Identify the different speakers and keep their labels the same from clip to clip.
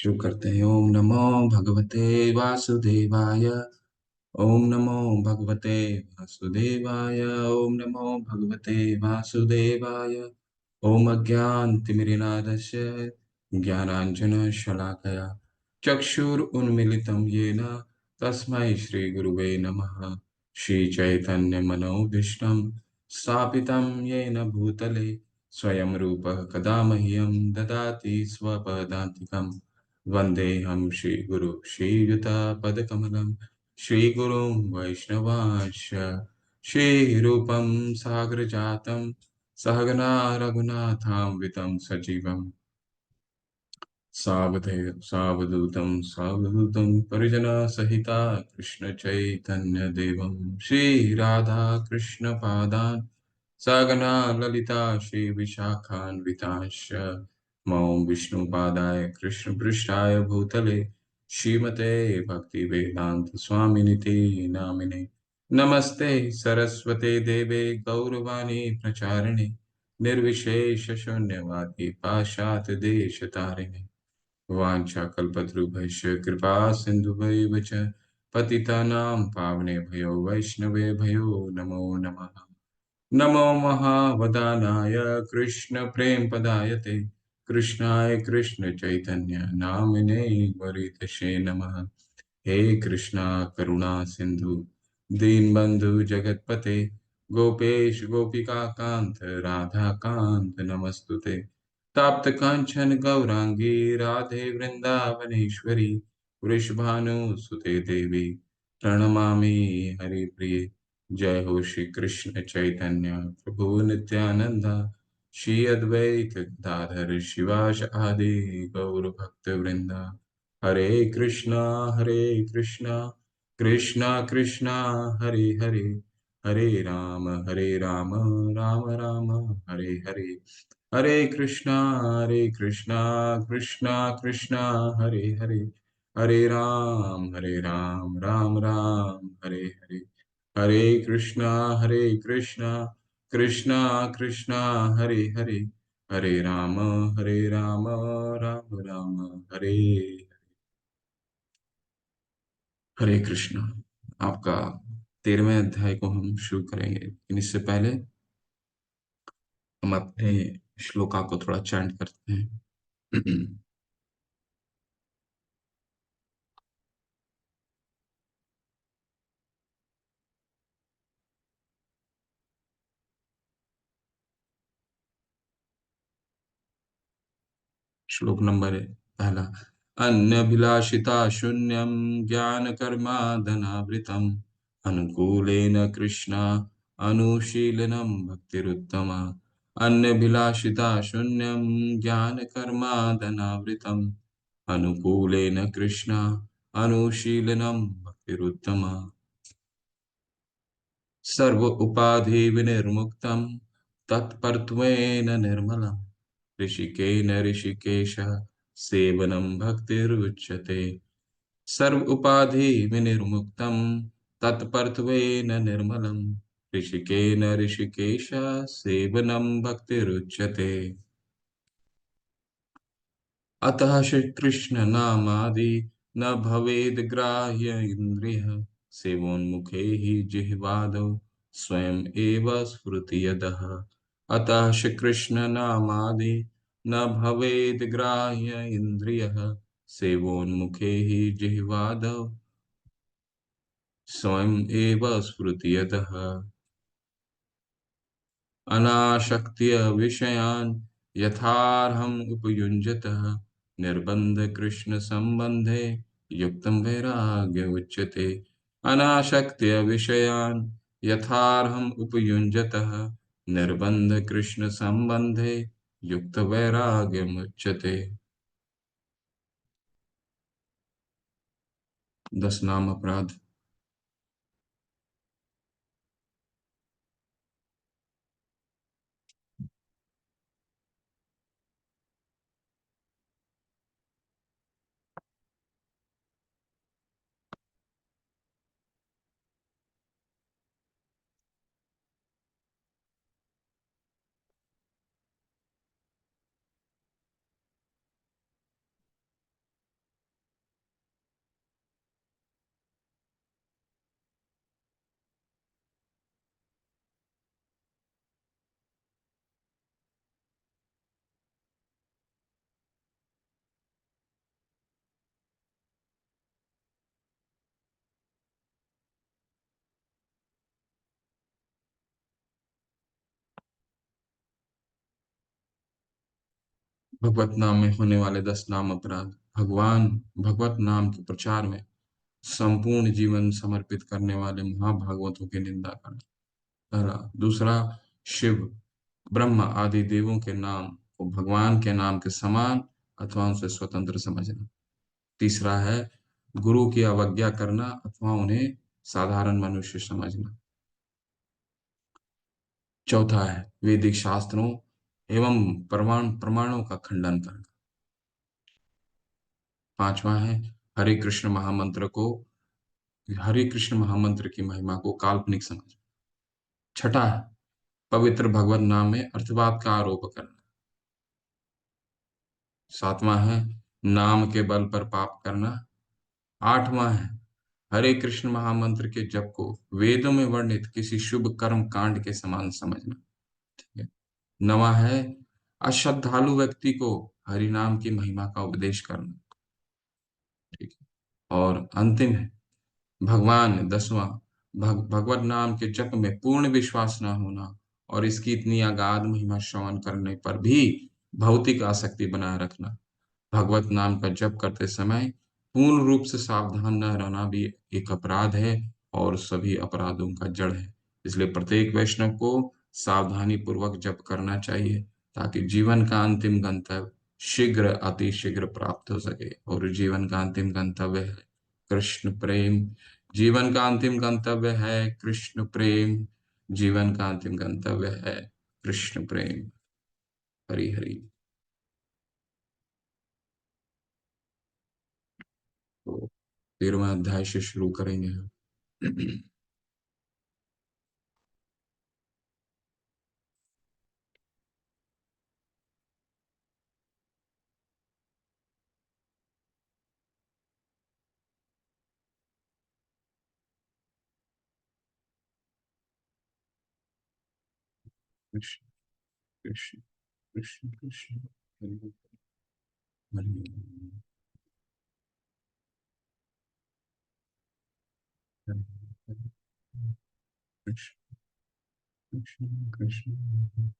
Speaker 1: शुरू करते हैं। ओम नमो भगवते वासुदेवाय। ओम नमो भगवते वासुदेवाय। ओम नमो भगवते वासुदेवाय। ओम अज्ञानतिमिरान्धस्य ज्ञानाञ्जनशलाकया चक्षुरुन्मीलितं येन तस्मै श्रीगुरुवे नमः। श्रीचैतन्यमनोभीष्टं स्थापितं येन भूतले स्वयं रूपः कदा मह्यं ददाति स्वपदान्तिकम्। वन्देऽहं श्रीगुरु श्रीयुतापदकमलं श्रीगुरुं वैष्णवांश्च श्रीरूपं सागरजातं सहगना रघुनाथान्वितं सजीवं सावधूतं परिजनसहिता कृष्णचैतन्यदेवं श्रीराधा कृष्णपादान् सगना ललिता श्रीविशाखान्वितांश्च मौं विष्णुपादाय कृष्णपृष्ठाय भूतले श्रीमते भक्तिवेदान्त स्वामिनिति नामिने नमस्ते सरस्वते देवे गौरवाणी प्रचारिणे निर्विशेष शून्यवादी पाशात देश तारिणे वाञ्छाकल्पतरुभ्यश्च कृपा सिन्धुभैव च पतितानां पावनेभ्यो वैष्णवेभ्यो नमो नमः। नमो महावदानाय कृष्णप्रेमपदायते कृष्णाय कृष्णचैतन्य नामिने वरितशे नमः। हे कृष्णा करुणा सिंधु दीनबंधु जगतपते गोपेश गोपिका कांत राधा कांत नमस्तुते। ताप्त कांचन गौरांगी राधे वृंदावनेश्वरी वृषभानुसुते देवी प्रणमामि हरिप्रिये। जय हो श्री कृष्ण चैतन्य प्रभु नित्यानंद श्री अद्वैत गदाधर शिवाश आदि गौर भक्त वृंदा। हरे कृष्णा कृष्णा कृष्णा हरे हरे हरे राम राम राम हरे हरे। हरे कृष्णा कृष्णा कृष्णा हरे हरे हरे राम राम राम हरे हरे। हरे कृष्णा कृष्णा कृष्णा हरे हरे हरे राम राम राम हरे हरे कृष्णा। आपका 13वें अध्याय को हम शुरू करेंगे, लेकिन इससे पहले हम अपने श्लोका को थोड़ा चैंट करते हैं। श्लोक नंबर पहला। अन्यभिलाषिता शून्यं ज्ञानकर्मादनावृतम् अनुकूलेन कृष्ण अनुशीलनं भक्तिरुत्तमा। अन्यभिलाषिता शून्यं ज्ञानकर्मादनावृतम् अनुकूलेन कृष्ण अनुशीलनं भक्तिरुत्तमा। सर्व उपाधि विनिर्मुक्तं तत्पर्त्वेन निर्मलम् ऋषिकेन ऋषिकेश सेवनं भक्तिरुच्यते। सर्व उपाधि विनिर्मुक्तं तत्पर्त्वेन निर्मलं ऋषिकेन ऋषिकेश सेवनं भक्तिरुच्यते। अतः श्री कृष्ण नामादि न भवेद ग्राह्य इंद्रिय सेवोन्मुखे ही जिह्वादौ स्वयं एव स्फुरति यदः। अतः श्री कृष्ण नामादि न भवेद ग्राह्य इंद्रिय सेवोन्मुखे ही जिह्वादौ स्वयं एव स्फुरति यदः। अनाशक्त्य विषयान् यथार्हम् उपयुञ्जतः निर्बन्ध कृष्ण संबंधे युक्तं वैराग्य उच्यते। अनाशक्त्य विषयान् यथार्हम् उपयुञ्जतः निर्बन्ध कृष्ण संबंधे युक्त वैराग्यम उच्यते। 10 नाम अपराध। भगवत नाम में होने वाले 10 नाम अपराध। भगवान भगवत नाम के प्रचार में संपूर्ण जीवन समर्पित करने वाले महाभागवतों की निंदा करना। पहला। दूसरा, शिव, ब्रह्मा आदि देवों के नाम को भगवान के नाम के समान अथवा उनसे स्वतंत्र समझना। तीसरा है गुरु की अवज्ञा करना अथवा उन्हें साधारण मनुष्य समझना। चौथा है वैदिक शास्त्रों एवं प्रमाणों का खंडन करना। पांचवा है हरे कृष्ण महामंत्र को हरे कृष्ण महामंत्र की महिमा को काल्पनिक समझना। छठा है पवित्र भगवत नाम में अर्थवाद का आरोप करना। सातवां है नाम के बल पर पाप करना। आठवां है हरे कृष्ण महामंत्र के जप को वेदों में वर्णित किसी शुभ कर्म कांड के समान समझना। ठीक है। नवा है अश्रद्धालु व्यक्ति को हरि नाम की महिमा का उपदेश करना। ठीक है। और अंतिम है भगवान दसवां भगवत नाम के जप में पूर्ण विश्वास न होना और इसकी इतनी अगाध महिमा श्रवण करने पर भी भौतिक आसक्ति बनाए रखना। भगवत नाम का जप करते समय पूर्ण रूप से सावधान न रहना भी एक अपराध है और सभी अपराधों का जड़ है। इसलिए प्रत्येक वैष्णव को सावधानी पूर्वक जप करना चाहिए ताकि जीवन का अंतिम गंतव्य शीघ्र अति शीघ्र प्राप्त हो सके। और जीवन का अंतिम गंतव्य है कृष्ण प्रेम। जीवन का अंतिम गंतव्य है कृष्ण प्रेम। जीवन का अंतिम गंतव्य है कृष्ण प्रेम। हरि हरि। तो 13वां अध्याय से शुरू करेंगे हम। कृष्ण कृष्ण कृष्ण कृष्ण हरि हरि हरि हरि कृष्ण कृष्ण कृष्ण।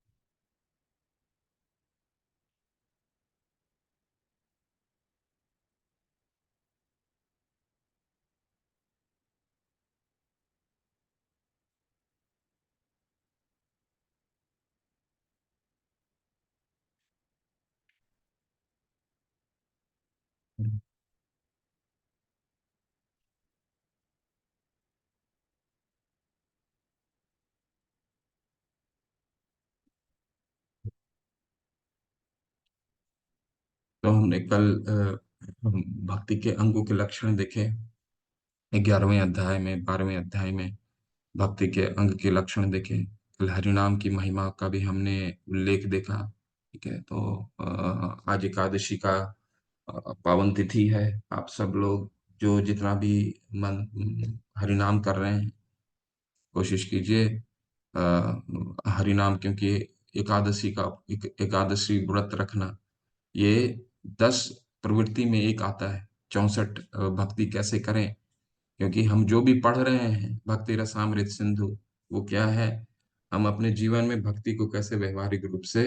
Speaker 1: तो हमने कल भक्ति के अंगों के लक्षण देखे। 11वें अध्याय में 12वें अध्याय में भक्ति के अंग के लक्षण देखे। कल हरिनाम की महिमा का भी हमने उल्लेख देखा। ठीक है। तो आज एकादशी का पावन तिथि है। आप सब लोग जो जितना भी मन हरिनाम कर रहे हैं कोशिश कीजिए हरिनाम, क्योंकि एकादशी का एकादशी व्रत रखना ये 10 प्रवृत्ति में एक आता है। 64 भक्ति कैसे करें, क्योंकि हम जो भी पढ़ रहे हैं भक्ति रसामृत सिंधु वो क्या है, हम अपने जीवन में भक्ति को कैसे व्यवहारिक रूप से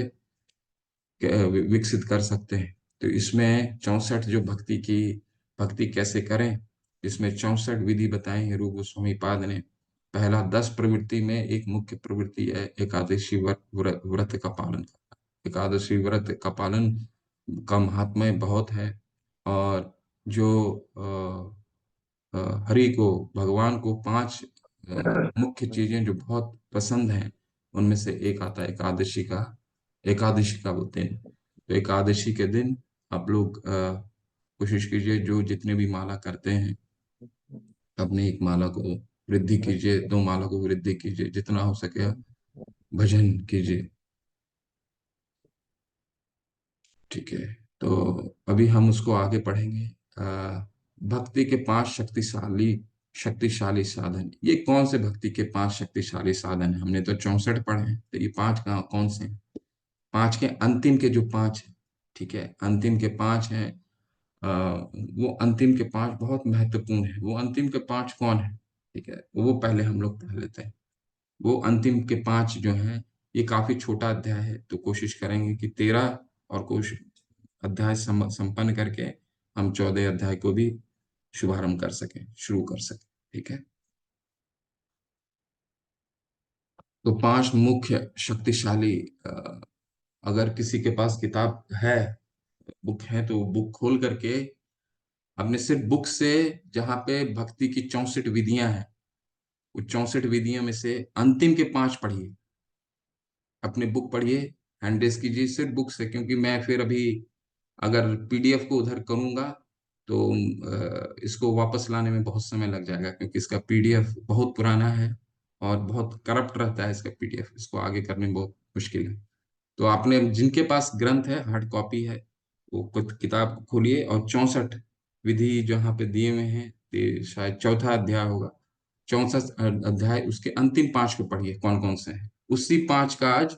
Speaker 1: विकसित कर सकते हैं। तो इसमें 64 जो भक्ति कैसे करें, इसमें 64 विधि बताई है रूप गोस्वामी पाद ने। पहला 10 प्रवृत्ति में एक मुख्य प्रवृत्ति है एकादशी व्रत का पालन करना। एकादशी व्रत का पालन का महात्म्य बहुत है। और जो हरि को भगवान को 5 मुख्य चीजें जो बहुत पसंद हैं उनमें से एक आता है एकादशी का वो दिन। तो एकादशी के दिन आप लोग कोशिश कीजिए जो जितने भी माला करते हैं अपनी एक माला को वृद्धि कीजिए, 2 माला को वृद्धि कीजिए, जितना हो सके भजन कीजिए। ठीक है। तो अभी हम उसको आगे पढ़ेंगे। भक्ति के 5 शक्तिशाली शक्तिशाली साधन। ये कौन से भक्ति के 5 शक्तिशाली साधन हैं? हमने तो 64 पढ़े हैं, तो ये 5 कौन से हैं? 5 के अंतिम के जो 5 हैं, ठीक है, अंतिम के 5 हैं। वो अंतिम के 5 बहुत महत्वपूर्ण है। वो अंतिम के 5 कौन है? ठीक है, वो पहले हम लोग पढ़ लेते हैं। वो अंतिम के 5 जो हैं, ये काफी छोटा अध्याय है, तो कोशिश करेंगे कि 13 और कुछ अध्याय संपन्न करके हम 14 अध्याय को भी शुभारंभ कर सकें, शुरू कर सकें। ठीक है, तो 5 मुख्य शक्तिशाली अगर किसी के पास किताब है, बुक है, तो बुक खोल करके आपने सिर्फ बुक से, जहां पे भक्ति की 64 विधियां हैं, वो 64 विधियों में से अंतिम के 5 पढ़िए। अपने बुक पढ़िए, हैंड रेस कीजिए सिर्फ बुक से, क्योंकि मैं फिर अभी अगर पीडीएफ को उधर करूंगा तो इसको वापस लाने में बहुत समय लग जाएगा, क्योंकि इसका पीडीएफ बहुत पुराना है और बहुत करप्ट रहता है इसका पीडीएफ, इसको आगे करने में बहुत मुश्किल है। तो आपने जिनके पास ग्रंथ है, हार्ड कॉपी है, वो किताब खोलिए और 64 विधि जहाँ पे दिए हुए हैं, ये शायद चौथा अध्याय होगा, 64 अध्याय, उसके अंतिम 5 को पढ़िए कौन कौन से हैं। उसी 5 का आज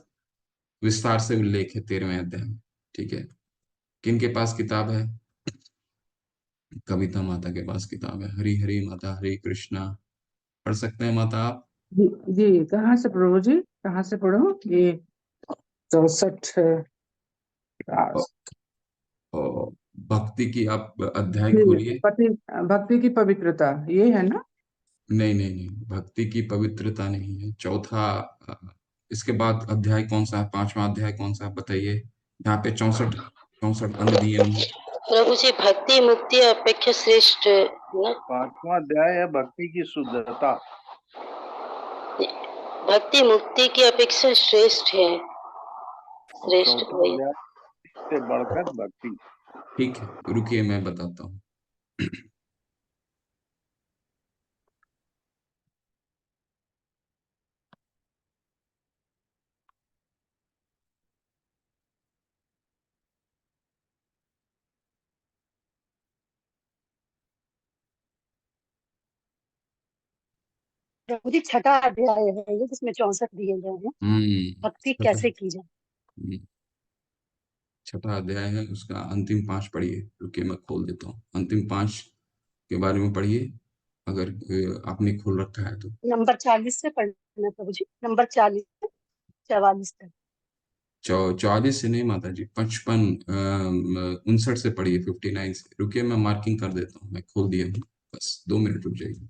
Speaker 1: विस्तार से उल्लेख है 13वें अध्याय में। ठीक है, किन के पास किताब है? कविता माता के पास किताब है। हरी हरी माता, हरे कृष्णा। पढ़ सकते हैं माता आप?
Speaker 2: जी जी, कहाँ से प्रभु जी, कहाँ से पढ़ो ये? 64
Speaker 1: और भक्ति की आप अध्याय
Speaker 2: जी,
Speaker 1: खोलिए।
Speaker 2: भक्ति की पवित्रता, ये है ना?
Speaker 1: नहीं नहीं नहीं, भक्ति की पवित्रता नहीं है, चौथा। अ, इसके बाद अध्याय कौन सा है? 5वां अध्याय कौन सा है बताइए? यहाँ पे 64 अंग दिए हुए हैं।
Speaker 3: प्रभु जी, भक्ति मुक्ति अपेक्षा श्रेष्ठ न?
Speaker 4: 5वां अध्याय है भक्ति की शुद्धता।
Speaker 3: भक्ति मुक्ति की अपेक्षा श्रेष्ठ है। श्रेष्ठ
Speaker 4: चौथा
Speaker 3: वही।
Speaker 4: अध्याय से बढ़कर भक्ति।
Speaker 1: ठीक है, रुकिए मैं बताता हूँ।
Speaker 5: प्रभु जी, छठा अध्याय है ये जिसमें 64 दिए गए हैं। भक्ति
Speaker 1: छठा
Speaker 5: कैसे की जाए?
Speaker 1: हम्म, छठा अध्याय है, उसका अंतिम 5 पढ़िए। रुकिए मैं खोल देता हूँ, अंतिम 5 के बारे में पढ़िए, अगर आपने खोल रखा है तो।
Speaker 5: नंबर 40 से पढ़ना प्रभु जी, नंबर 40 से 44 तक।
Speaker 1: 44 से नहीं माता जी, 55 59 से पढ़िए, 59 से। रुकिए मैं मार्किंग कर देता हूँ, मैं खोल दिया हूँ, बस 2 मिनट रुक जाइए।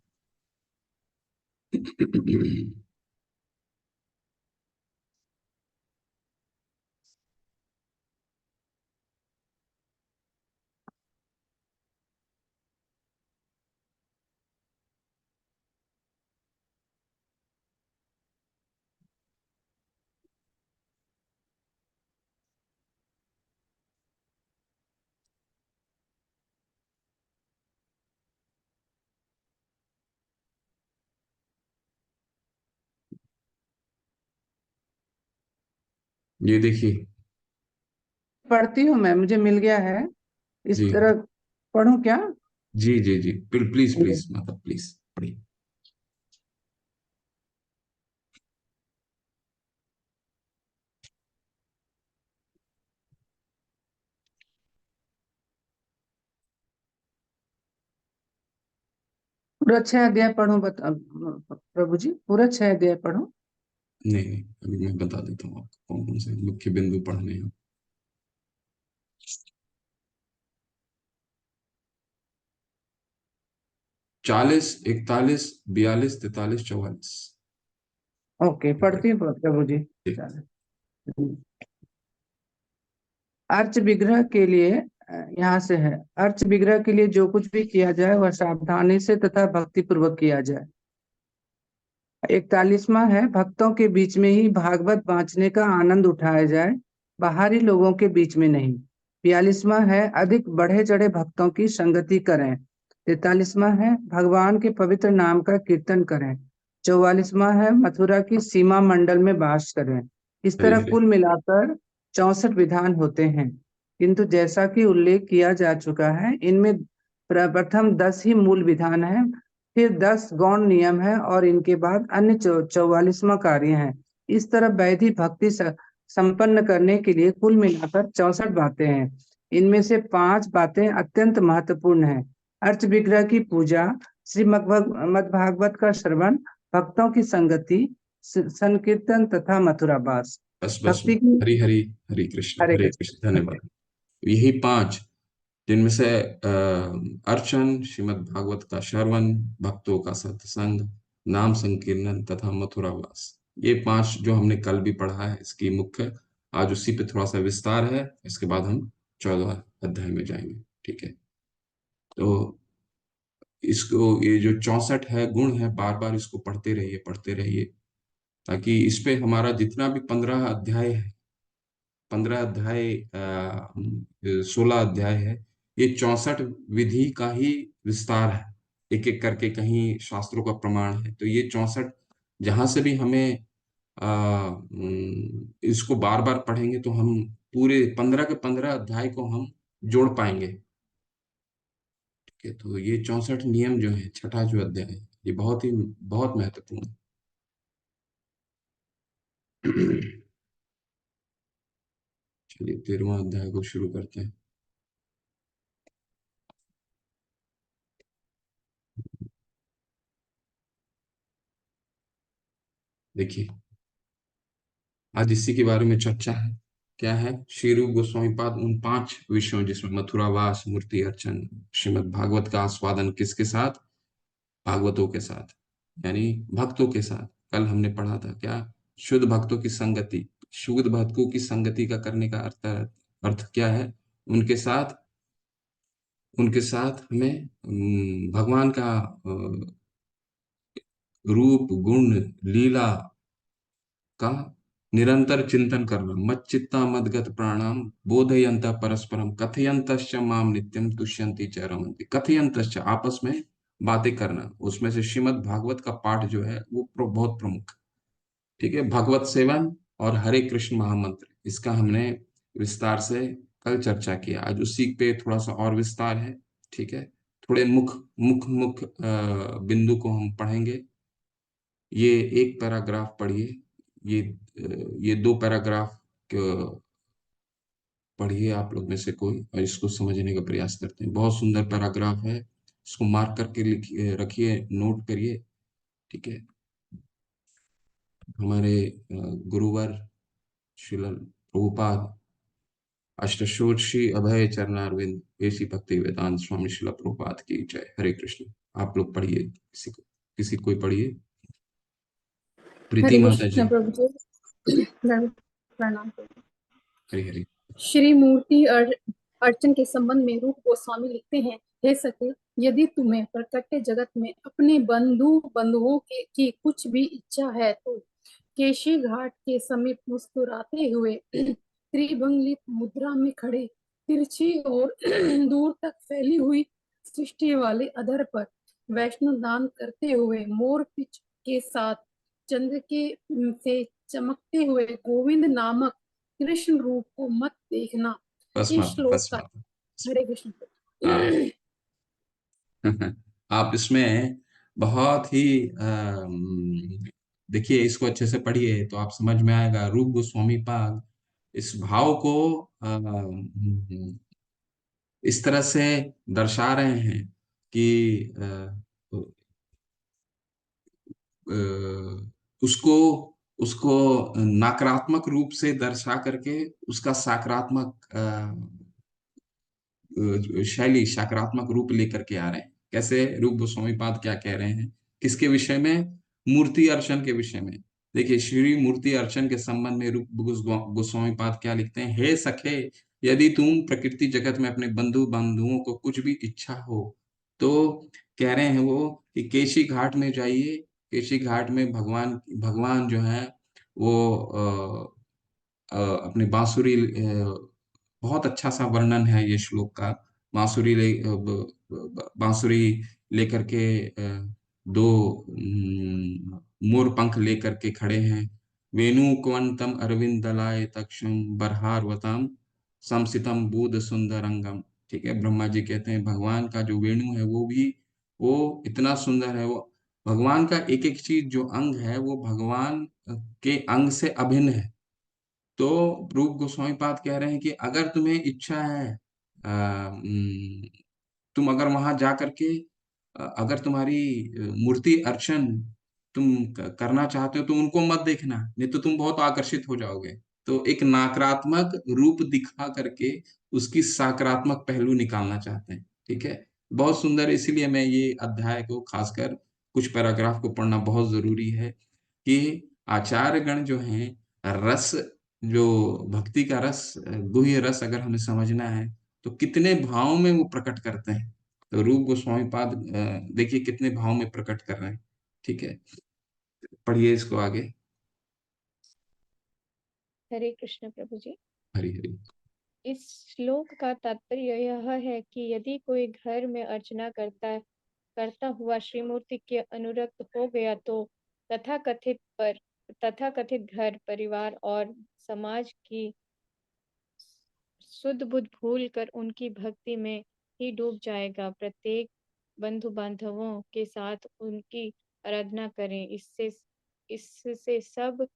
Speaker 1: ये देखिए।
Speaker 2: पढ़ती हूँ मैं, मुझे मिल गया है। इस
Speaker 1: जी
Speaker 2: तरह पढ़ूं क्या?
Speaker 1: जी जी जी, प्लीज प्लीज माता, प्लीज पढ़िए।
Speaker 2: पूरा 6 अध्याय पढ़ूं? प्रभु जी, पूरा 6 अध्याय पढ़ूं?
Speaker 1: नहीं नहीं, अभी मैं बता देता हूँ आपको कौन कौन से मुख्य बिंदु पढ़ने हैं। 40, 41, 42, 43, 44।
Speaker 2: ओके, पढ़ती हूँ प्रभु जी।
Speaker 1: ठीक।
Speaker 2: अर्च विग्रह के लिए यहाँ से है। अर्च विग्रह के लिए जो कुछ भी किया जाए वह सावधानी से तथा भक्ति पूर्वक किया जाए। 41वां है, भक्तों के बीच में ही भागवत वांचने का आनंद उठाया जाए, बाहरी लोगों के बीच में नहीं। 42वां है, अधिक बढ़े चढ़े भक्तों की संगति करें। 43वां है, भगवान के पवित्र नाम का कीर्तन करें। 44वां है, मथुरा की सीमा मंडल में वास करें। इस
Speaker 1: हरे
Speaker 2: तरह
Speaker 1: हरे।
Speaker 2: कुल मिलाकर 64 विधान होते हैं, किंतु जैसा कि उल्लेख किया जा चुका है, इनमें प्रथम 10 ही मूल विधान है, फिर 10 गौण नियम है और इनके बाद अन्य 44वां कार्य है। इस तरह वैदिक भक्ति संपन्न करने के लिए कुल मिलाकर 64 बातें हैं। इनमें से 5 बातें अत्यंत महत्वपूर्ण हैं। अर्च विग्रह की पूजा, श्रीमद्भागवत का श्रवण, भक्तों की संगति, संकीर्तन तथा मथुरावास।
Speaker 1: बस बस,
Speaker 2: भक्ति की
Speaker 1: हरी हरि, हरे कृष्ण,
Speaker 2: हरे
Speaker 1: हरे कृष्ण,
Speaker 2: कृष्ण।
Speaker 1: धन्यवाद। यही 5, जिनमें से अर्चन, श्रीमद् भागवत का श्रवण, भक्तों का सत्संग, नाम संकीर्तन तथा मथुरावास, ये 5 जो हमने कल भी पढ़ा है, इसकी मुख्य, आज उसी पे थोड़ा सा विस्तार है। इसके बाद हम 14 अध्याय में जाएंगे। ठीक है, तो इसको, ये जो 64 है गुण है, बार बार इसको पढ़ते रहिए, ताकि इस पे हमारा जितना भी 15 अध्याय है, 15 अध्याय 16 अध्याय है, ये 64 विधि का ही विस्तार है। एक एक करके कहीं शास्त्रों का प्रमाण है, तो ये 64 जहां से भी हमें इसको बार बार पढ़ेंगे तो हम पूरे 15 के 15 अध्याय को हम जोड़ पाएंगे। ठीक है, तो ये 64 नियम जो है, छठा जो अध्याय है, ये बहुत महत्वपूर्ण है। चलिए 13वां अध्याय को शुरू करते हैं। देखिए, आज इसी के बारे में चर्चा है। क्या है? श्री रूप गोस्वामी पाद उन 5 विषयों, जिसमें मथुरावास, मूर्ति अर्चन, श्रीमद् भागवत का आस्वादन किसके साथ? भागवतों के साथ, यानी भक्तों के साथ। कल हमने पढ़ा था क्या? शुद्ध भक्तों की संगति। शुद्ध भक्तों की संगति का करने का अर्थ क्या है? उनके साथ हमें भगवान का रूप, गुण, लीला का निरंतर चिंतन करना। मच्चित्ता मदगत प्राणाम बोधयंत परस्परम कथयंतश्च माम नित्यम तुष्यन्ति च रमन्ति। कथयंतश्च, आपस में बातें करना। उसमें से श्रीमद् भागवत का पाठ जो है वो बहुत प्रमुख। ठीक है, भगवत सेवन और हरे कृष्ण महामंत्र, इसका हमने विस्तार से कल चर्चा किया। आज उसी पे थोड़ा सा और विस्तार है। ठीक है, थोड़े मुख बिंदु को हम पढ़ेंगे। ये एक पैराग्राफ पढ़िए, ये 2 पैराग्राफ पढ़िए आप लोग में से कोई, और इसको समझने का प्रयास करते हैं। बहुत सुंदर पैराग्राफ है, इसको मार्क करके लिखिए, रखिए, नोट करिए। ठीक है, हमारे गुरुवर श्रील प्रभुपाद अष्टशोर्षि अभय चरणारविंद एसी भक्ति वेदांत स्वामी श्रील प्रभुपाद की जय। हरे कृष्ण। आप लोग पढ़िए, किसी कोई पढ़िए। प्रीति
Speaker 6: हरे
Speaker 1: माता जी।
Speaker 6: कृष्ण प्रभु जी। प्रणाम।
Speaker 1: हरि हरि।
Speaker 6: श्री मूर्ति अर्चन के संबंध में रूप गोस्वामी लिखते हैं, हे सखे, यदि तुम्हें प्रकट जगत में अपने बंधुओं की कुछ भी इच्छा है तो केशी घाट के समीप मुस्कुराते हुए त्रिभंगित मुद्रा में खड़े, तिरछी और दूर तक फैली हुई सृष्टि वाले अधर पर वैष्णव दान करते हुए मोर पिच के साथ चंद्र के से चमकते हुए गोविंद नामक कृष्ण रूप को मत देखना।
Speaker 1: बस
Speaker 6: इस
Speaker 1: माता,
Speaker 6: श्लोक
Speaker 1: बस
Speaker 6: का
Speaker 1: माता।
Speaker 6: हरे कृष्ण।
Speaker 1: हाँ। आप इसमें बहुत ही देखिए, इसको अच्छे से पढ़िए तो आप समझ में आएगा। रूप गोस्वामी पाद इस भाव को इस तरह से दर्शा रहे हैं कि उसको उसको नकारात्मक रूप से दर्शा करके उसका सकारात्मक शैली, सकारात्मक रूप लेकर के आ रहे हैं। कैसे? रूप गोस्वामी पाद क्या कह रहे हैं, किसके विषय में? मूर्ति अर्चन के विषय में। देखिए, श्री मूर्ति अर्चन के संबंध में रूप गोस्वामी पाद क्या लिखते हैं? हे सखे, यदि तुम प्रकृति जगत में अपने बंधुओं को कुछ भी इच्छा हो तो कह रहे हैं वो कि केशी घाट में जाइए। केशी घाट में भगवान जो है वो अपने बांसुरी, बहुत अच्छा सा वर्णन है ये श्लोक का। बांसुरी लेकर के दो मोर पंख लेकर के खड़े हैं। वेणु क्वंतम अरविंद दलाय तक्षम बरहारवतम समसितम बूद सुंदरंगम। ठीक है, ब्रह्मा जी कहते हैं भगवान का जो वेणु है वो इतना सुंदर है। वो भगवान का एक एक चीज जो अंग है वो भगवान के अंग से अभिन्न है। तो रूप गोस्वामी पाद कह रहे हैं कि अगर तुम्हें इच्छा है, तुम अगर वहां जा करके अगर तुम्हारी मूर्ति अर्चन तुम करना चाहते हो तो उनको मत देखना, नहीं तो तुम बहुत आकर्षित हो जाओगे। तो एक नकारात्मक रूप दिखा करके उसकी सकारात्मक पहलू निकालना चाहते हैं। ठीक है, बहुत सुंदर। इसीलिए मैं ये अध्याय को खासकर कुछ पैराग्राफ को पढ़ना बहुत जरूरी है कि आचार्य गण जो हैं, रस, जो भक्ति का रस, गुह्य रस अगर हमें समझना है तो कितने भाव में वो प्रकट करते हैं। तो रूप गोस्वामी पाद देखिए कितने भाव में प्रकट कर रहे हैं। ठीक है, पढ़िए इसको आगे।
Speaker 7: हरे कृष्ण प्रभु जी।
Speaker 1: हरी हरी।
Speaker 7: इस श्लोक का तात्पर्य यह है कि यदि कोई घर में अर्चना करता हुआ श्रीमूर्ति के अनुरक्त हो गया तो तथाकथित घर, परिवार और समाज की शुद्ध बुद्ध भूल कर उनकी भक्ति में ही डूब जाएगा। प्रत्येक बंधु बांधवों के साथ उनकी आराधना करें। इससे सब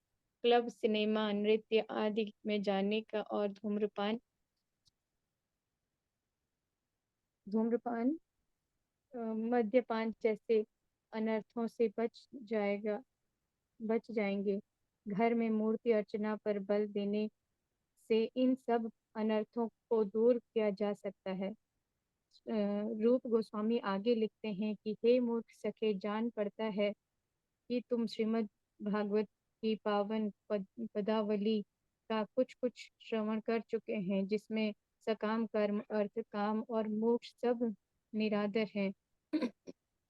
Speaker 7: क्लब, सिनेमा, नृत्य आदि में जाने का और धूम्रपान, मद्यपान जैसे अनर्थों से बच जाएंगे। घर में मूर्ति अर्चना पर बल देने से इन सब अनर्थों को दूर किया जा सकता है। रूप गोस्वामी आगे लिखते हैं कि हे मूर्ख सखे, जान पड़ता है कि तुम श्रीमद् भागवत की पावन पदावली का कुछ कुछ श्रवण कर चुके हैं, जिसमें सकाम कर्म, अर्थ, काम और मोक्ष सब निरादर हैं।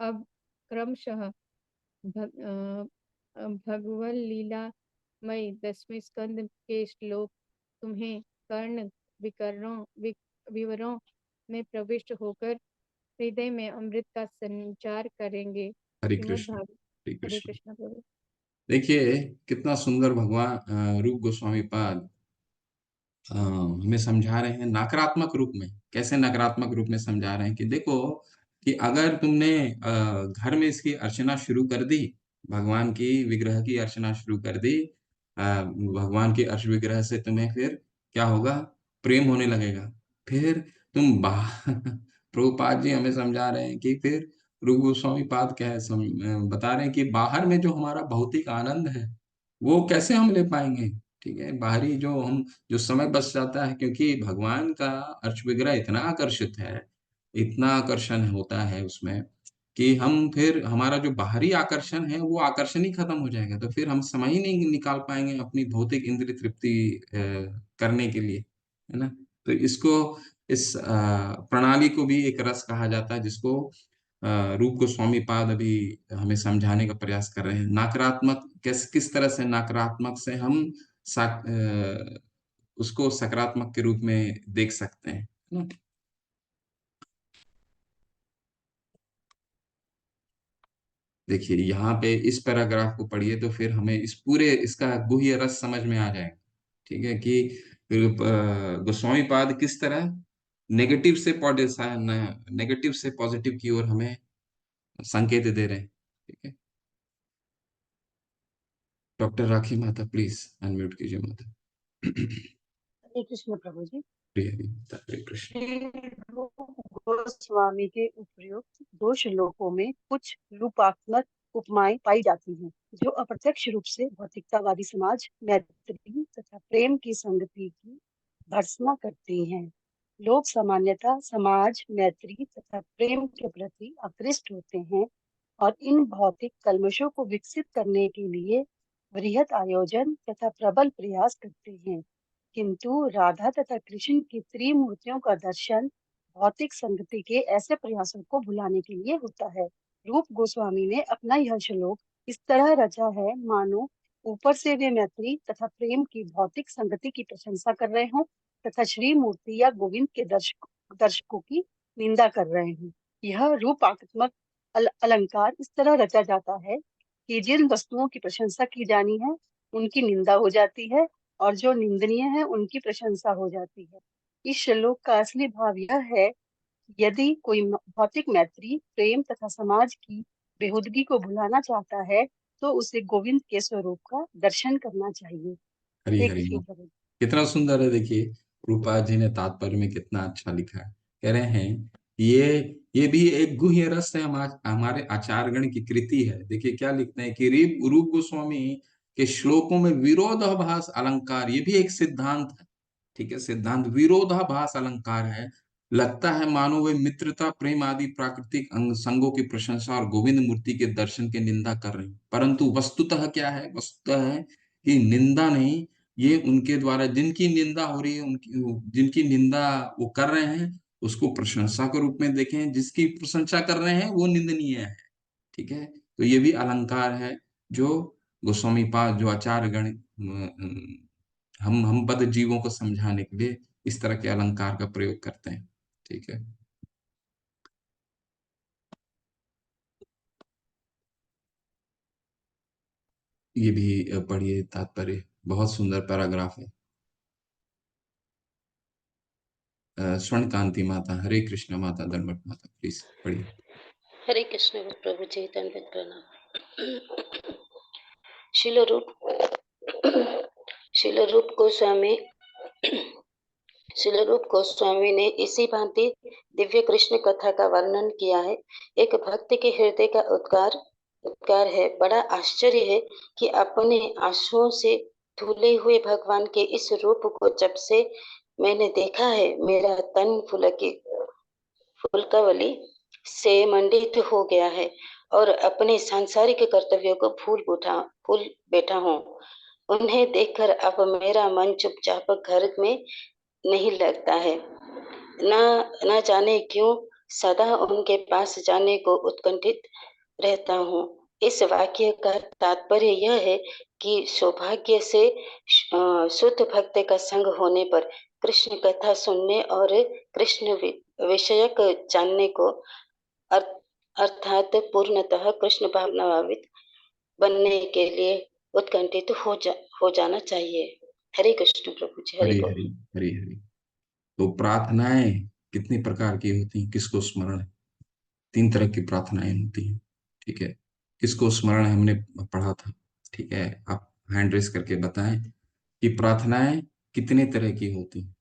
Speaker 7: अब क्रमशः भगवत लीलामय 10वें स्कंद के श्लोक तुम्हें कर्ण विवरों में प्रविष्ट होकर हृदय में अमृत का संचार करेंगे।
Speaker 1: हरे
Speaker 7: श्रीमद्
Speaker 1: कृष्ण,
Speaker 7: भागवत।
Speaker 1: हरे
Speaker 7: हरे
Speaker 1: कृष्ण।
Speaker 7: कृष्ण प्रभु।
Speaker 1: देखिए कितना सुंदर भगवान रूप गोस्वामी पाद हमें समझा रहे हैं नकारात्मक रूप में। कैसे नकारात्मक रूप में समझा रहे हैं कि देखो कि अगर तुमने घर में इसकी अर्चना शुरू कर दी, भगवान की विग्रह की अर्चना शुरू कर दी, भगवान की अर्च विग्रह से तुम्हें फिर क्या होगा? प्रेम होने लगेगा। फिर तुम प्रभुपाद जी हमें समझा रहे हैं कि फिर रूप गोस्वामी पाद क्या है, बता रहे हैं कि बाहर में जो हमारा भौतिक आनंद है वो कैसे हम ले पाएंगे। ठीक है, बाहरी जो समय बच जाता है, क्योंकि भगवान का अर्च विग्रह इतना आकर्षित है, इतना आकर्षण होता है उसमें कि हम फिर हमारा जो बाहरी आकर्षण है वो आकर्षण ही खत्म हो जाएगा। तो फिर हम समय ही नहीं निकाल पाएंगे अपनी भौतिक इंद्रिय तृप्ति करने के लिए, है ना। तो इस प्रणाली को भी एक रस कहा जाता है, जिसको रूप गोस्वामी पाद अभी हमें समझाने का प्रयास कर रहे हैं। नकारात्मक किस तरह से नकारात्मक से हम उसको सकारात्मक के रूप में देख सकते हैं, है ना। देखिए यहाँ पे इस पैराग्राफ को पढ़िए तो फिर हमें इसका गुह्य रस समझ में आ जाएगा। ठीक है, कि गोस्वामी पाद किस तरह नेगेटिव से पॉजिटिव की ओर हमें संकेत दे रहे हैं। ठीक है, डॉक्टर राखी माता प्लीज अनम्यूट कीजिए माता।
Speaker 5: हरे कृष्ण प्रभु जी।
Speaker 1: हरे माता, हरे कृष्ण।
Speaker 5: श्री रूप गोस्वामी के उपयुक्त 2 श्लोकों में कुछ रूपात्मक उपमाएं पाई जाती हैं, जो अप्रत्यक्ष रूप से भौतिकतावादी समाज, मैत्री तथा प्रेम की संगति की भर्त्सना करती हैं। लोग सामान्यतः समाज, मैत्री तथा प्रेम के प्रति आकृष्ट होते हैं और इन भौतिक कल्मशों को विकसित करने के लिए वृहत आयोजन तथा प्रबल प्रयास करते हैं। किंतु राधा तथा कृष्ण की त्रिमूर्तियों का दर्शन भौतिक संगति के ऐसे प्रयासों को भुलाने के लिए होता है। रूप गोस्वामी ने अपना यह श्लोक इस तरह रचा है मानो ऊपर से वे मैत्री तथा प्रेम की भौतिक संगति की प्रशंसा कर रहे हों तथा श्री मूर्ति या गोविंद के दर्शकों की निंदा कर रहे हैं। यह रूपात्मक अलंकार इस तरह रचा जाता है कि जिन वस्तुओं की प्रशंसा की जानी है उनकी निंदा हो जाती है और जो निंदनीय है उनकी प्रशंसा हो जाती है। इस श्लोक का असली भाव यह है कि यदि कोई भौतिक मैत्री, प्रेम तथा समाज की बेहुदगी को भुलाना चाहता है तो उसे गोविंद के स्वरूप का दर्शन करना चाहिए।
Speaker 1: हरी
Speaker 5: हरे
Speaker 1: हरी
Speaker 5: कृष्ण
Speaker 1: माँ।
Speaker 5: प्रभु।
Speaker 1: कितना सुंदर है, देखिए रूपा जी ने तात्पर्य में कितना अच्छा लिखा है। कह रहे हैं ये भी एक गुह्य रस है, हमारे आचार्यगण की कृति है। देखिए क्या लिखते हैं कि रूप गोस्वामी कि श्लोकों में विरोधाभास अलंकार, ये भी एक सिद्धांत है, ठीक है, सिद्धांत विरोधाभास अलंकार है। लगता है मानो वे मित्रता, प्रेम आदि प्राकृतिक अंग संगों की प्रशंसा और गोविंद मूर्ति के दर्शन की निंदा कर रहे हैं, परंतु वस्तुतः क्या है? वस्तुतः है कि निंदा नहीं, ये उनके द्वारा जिनकी निंदा हो रही है, उनकी जिनकी निंदा वो कर रहे हैं, उसको प्रशंसा के रूप में देखें, जिसकी प्रशंसा कर रहे हैं वो निंदनीय है, ठीक है। तो ये भी अलंकार है जो गोस्वामी पाद, जो आचार्य गण हम बद्ध जीवों को समझाने के लिए इस तरह के अलंकार का प्रयोग करते हैं, ठीक है। ये भी पढ़िए तात्पर्य, बहुत सुंदर पैराग्राफ है। स्वर्ण कांति माता, हरे कृष्ण माता, दंडवत माता, प्लीज पढ़िए।
Speaker 3: हरे कृष्ण प्रभु जी, दंडवत प्रणाम। शिल रूप शिल रूप गोस्वामी शिल रूप गोस्वामी ने इसी भांति दिव्य कृष्ण कथा का वर्णन किया है। एक भक्त के हृदय का उद्गार है। बड़ा आश्चर्य है कि अपने आंसुओं से धुले हुए भगवान के इस रूप को जब से मैंने देखा है, मेरा तन फुलकावली से मंडित हो गया है और अपने सांसारिक कर्तव्यों को भूल बैठा हूँ। उन्हें देखकर अब मेरा मन चुपचाप घर में नहीं लगता है। न जाने क्यों सदा उनके पास जाने को उत्कंठित रहता हूँ। इस वाक्य का तात्पर्य यह है कि सौभाग्य से शुद्ध भक्त का संग होने पर कृष्ण कथा सुनने और कृष्ण विषयक जानने को अर्थात पूर्णतः कृष्ण भावनाभावित बनने के लिए उत्कंठित हो जाना चाहिए। हरे कृष्ण प्रभु जी, हरि
Speaker 1: हरी
Speaker 3: बोल।
Speaker 1: हरी हरी हरी। तो प्रार्थनाएं कितनी प्रकार की होती हैं, किसको स्मरण है? 3 तरह की प्रार्थनाएं होती हैं, ठीक है। किसको स्मरण है हमने पढ़ा था, ठीक है। आप हैंड रेस करके बताएं कि प्रार्थनाएं कितने तरह की होती हैं।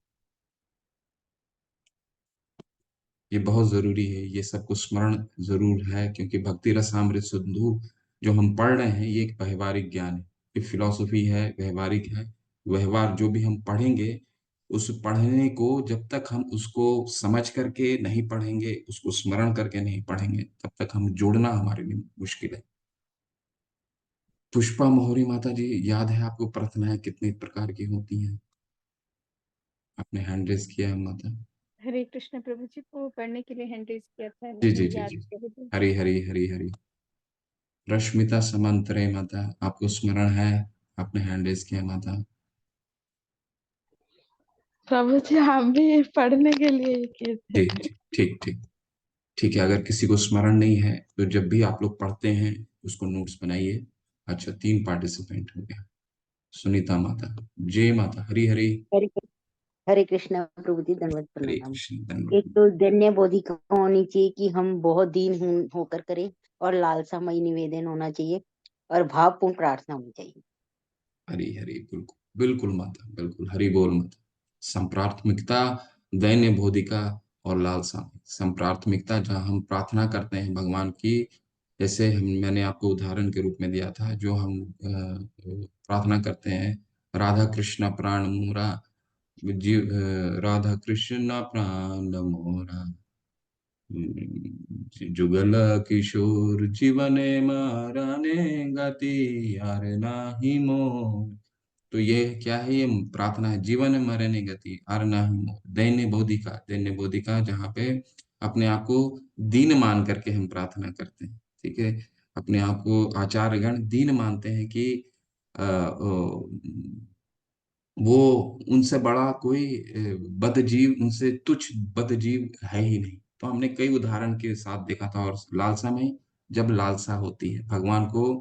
Speaker 1: ये बहुत जरूरी है, ये सबको स्मरण जरूर है, क्योंकि भक्ति रसामृत सिंधु जो हम पढ़ रहे हैं ये एक व्यवहारिक ज्ञान है, ये फिलॉसफी है, व्यवहारिक है। व्यवहार जो भी हम पढ़ेंगे, उस पढ़ने को जब तक हम उसको समझ करके नहीं पढ़ेंगे, उसको स्मरण करके नहीं पढ़ेंगे, तब तक हम जोड़ना हमारे लिए मुश्किल है। पुष्पा मोहरी माता जी, याद है आपको प्रार्थनाएं कितनी प्रकार की होती हैं? आपने हैंड रेस किया है माता।
Speaker 7: हरे कृष्ण प्रभु जी को पढ़ने के लिए हैंड रेज किया था,
Speaker 1: जी जी
Speaker 7: नहीं
Speaker 1: जी
Speaker 7: याद
Speaker 1: जी।
Speaker 7: प्रभु जी।
Speaker 1: हरी हरी हरी हरी। रश्मिता समंतरे माता, आपको स्मरण है? आपने हैंड रेस किया माता।
Speaker 8: प्रभु जी हम भी पढ़ने के लिए ही किए थे।
Speaker 1: जी जी, ठीक ठीक। ठीक है, अगर किसी को स्मरण नहीं है तो जब भी आप लोग पढ़ते हैं उसको नोट्स बनाइए। अच्छा, 3 पार्टिसिपेंट हो गया। सुनीता माता, जय माता, हरी हरी।
Speaker 9: हरे हरे कृष्णा प्रभु जी, दंडवत
Speaker 1: हरे
Speaker 9: प्रणाम।
Speaker 1: कृष्ण,
Speaker 9: एक
Speaker 1: धन्यवाद।
Speaker 9: तो धन्य बोधिका होनी चाहिए कि हम बहुत दीन होकर करें, और लालसामय निवेदन होना चाहिए, और भावपूर्ण प्रार्थना होनी चाहिए।
Speaker 1: हरी हरी, बिल्कुल बिल्कुल माता, बिल्कुल हरि बोल माता। संप्राथमिकता, दैन्य बोधिका और लालसा। संप्राथमिकता जहाँ हम प्रार्थना करते हैं भगवान की, जैसे हम मैंने आपको उदाहरण के रूप में दिया था, जो हम प्रार्थना करते हैं, राधा कृष्ण प्राण मोरा, जीव राधा कृष्ण प्राण मोरा, जुगल किशोर जीवने माराने गति यार नाही मोर। तो ये क्या है? ये प्रार्थना है, जीवन मरने गति आर नाही मोर। दैन्य बोधिका, दैन्य बोधिका जहाँ पे अपने आप को दीन मान करके हम प्रार्थना करते हैं, ठीक है। अपने आप को आचार्यगण दीन मानते हैं कि वो उनसे बड़ा कोई बद्ध जीव, उनसे तुच्छ बद्ध जीव है ही नहीं। तो हमने कई उदाहरण के साथ देखा था। और लालसा में, जब लालसा होती है भगवान को,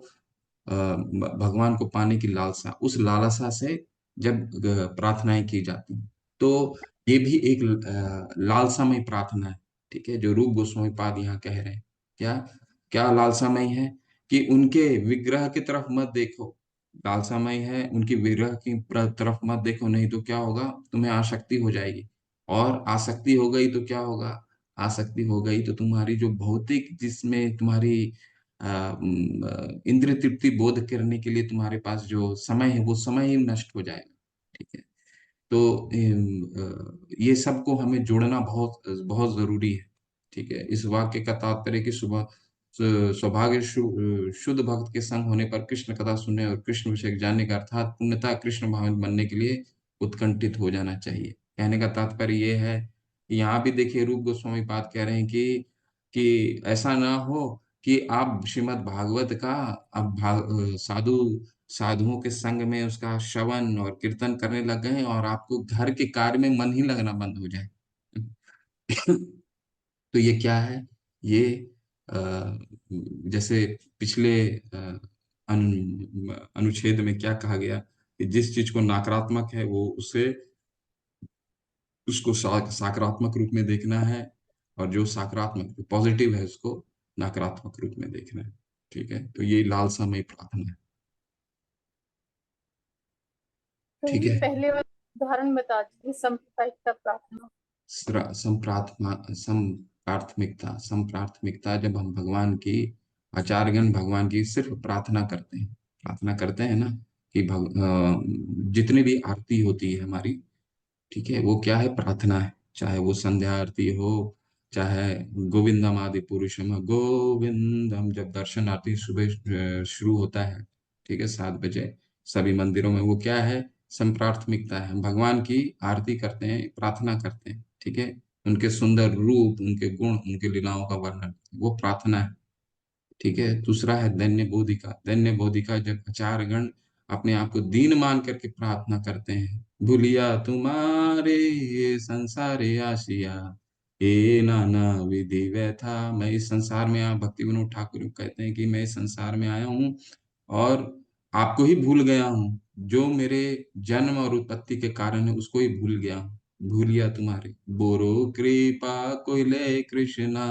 Speaker 1: भगवान को पाने की लालसा, उस लालसा से जब प्रार्थनाएं की जाती हैं, तो ये भी एक लालसामय प्रार्थना है, ठीक है, जो रूप गोस्वामी पाद यहाँ कह रहे हैं। क्या क्या लालसामय है? कि उनके विग्रह की तरफ मत देखो, लालसामय है उनकी विग्रह की तरफ मत देखो, नहीं तो क्या होगा, तुम्हें आसक्ति हो जाएगी। और आसक्ति हो गई तो क्या होगा? आसक्ति हो गई तो तुम्हारी जो भौतिक, जिसमें तुम्हारी इंद्रिय तृप्ति बोध करने के लिए तुम्हारे पास जो समय है वो समय ही नष्ट हो जाएगा। ठीक है, तो ये सबको हमें जोड़ना बहुत बहुत जरूरी है। ठीक है, इस वाक्य का तात्पर्य कि सुबह सौभाग्य शुद्ध भक्त के संग होने पर कृष्ण कथा सुनने और कृष्ण विषय जानने का अर्थात पूर्णतः कृष्ण भावना बनने के लिए उत्कंठित हो जाना चाहिए। कहने का तात्पर्य ये है कि यहाँ भी देखिए रूप गोस्वामी पाद कह रहे हैं कि ऐसा ना हो कि आप श्रीमद् भागवत का अब साधुओं के संग में उसका श्रवण और कीर्तन करने लग गए और आपको घर के कार्य में मन ही लगना बंद हो जाए। तो ये क्या है? ये जैसे पिछले अनुच्छेद में क्या कहा गया कि जिस चीज को नकारात्मक है वो उसको सकारात्मक रूप में देखना है, और जो सकारात्मक पॉजिटिव है उसको नकारात्मक रूप में देखना है। ठीक है, तो ये लालसामय प्रार्थना है। ठीक
Speaker 6: कहिए
Speaker 1: है,
Speaker 6: पहले वाला उदाहरण बता दीजिए, सांप्रदायिकता प्रार्थना।
Speaker 1: संप्राथमिकता जब हम भगवान की आचार्यगण भगवान की सिर्फ प्रार्थना करते हैं ना कि जितनी भी आरती होती है हमारी, ठीक है, वो क्या है? प्रार्थना है। चाहे वो संध्या आरती हो, चाहे गोविंदम आदि पुरुषम गोविंदम, जब दर्शन आरती सुबह शुरू होता है, ठीक है, 7 बजे सभी मंदिरों में, वो क्या है? संप्राथमिकता है। हम भगवान की आरती करते हैं, प्रार्थना करते हैं। ठीक है, उनके सुंदर रूप, उनके गुण, उनके लीलाओं का वर्णन, वो प्रार्थना है। ठीक है, दूसरा है दैन्य बोधिका जब आचार्यगण अपने आप को दीन मान करके प्रार्थना करते हैं। भूलिया तुम्हारे ये संसारे आशिया, ये नाना विधि व्यथा। मैं इस संसार में भक्ति विनोद ठाकुर कहते हैं कि मैं इस संसार में आया हूँ और आपको ही भूल गया हूँ। जो मेरे जन्म और उत्पत्ति के कारण है उसको ही भूल गया हूँ। भूलिया तुम्हारे बोरो कृपा कोइले कृष्णा,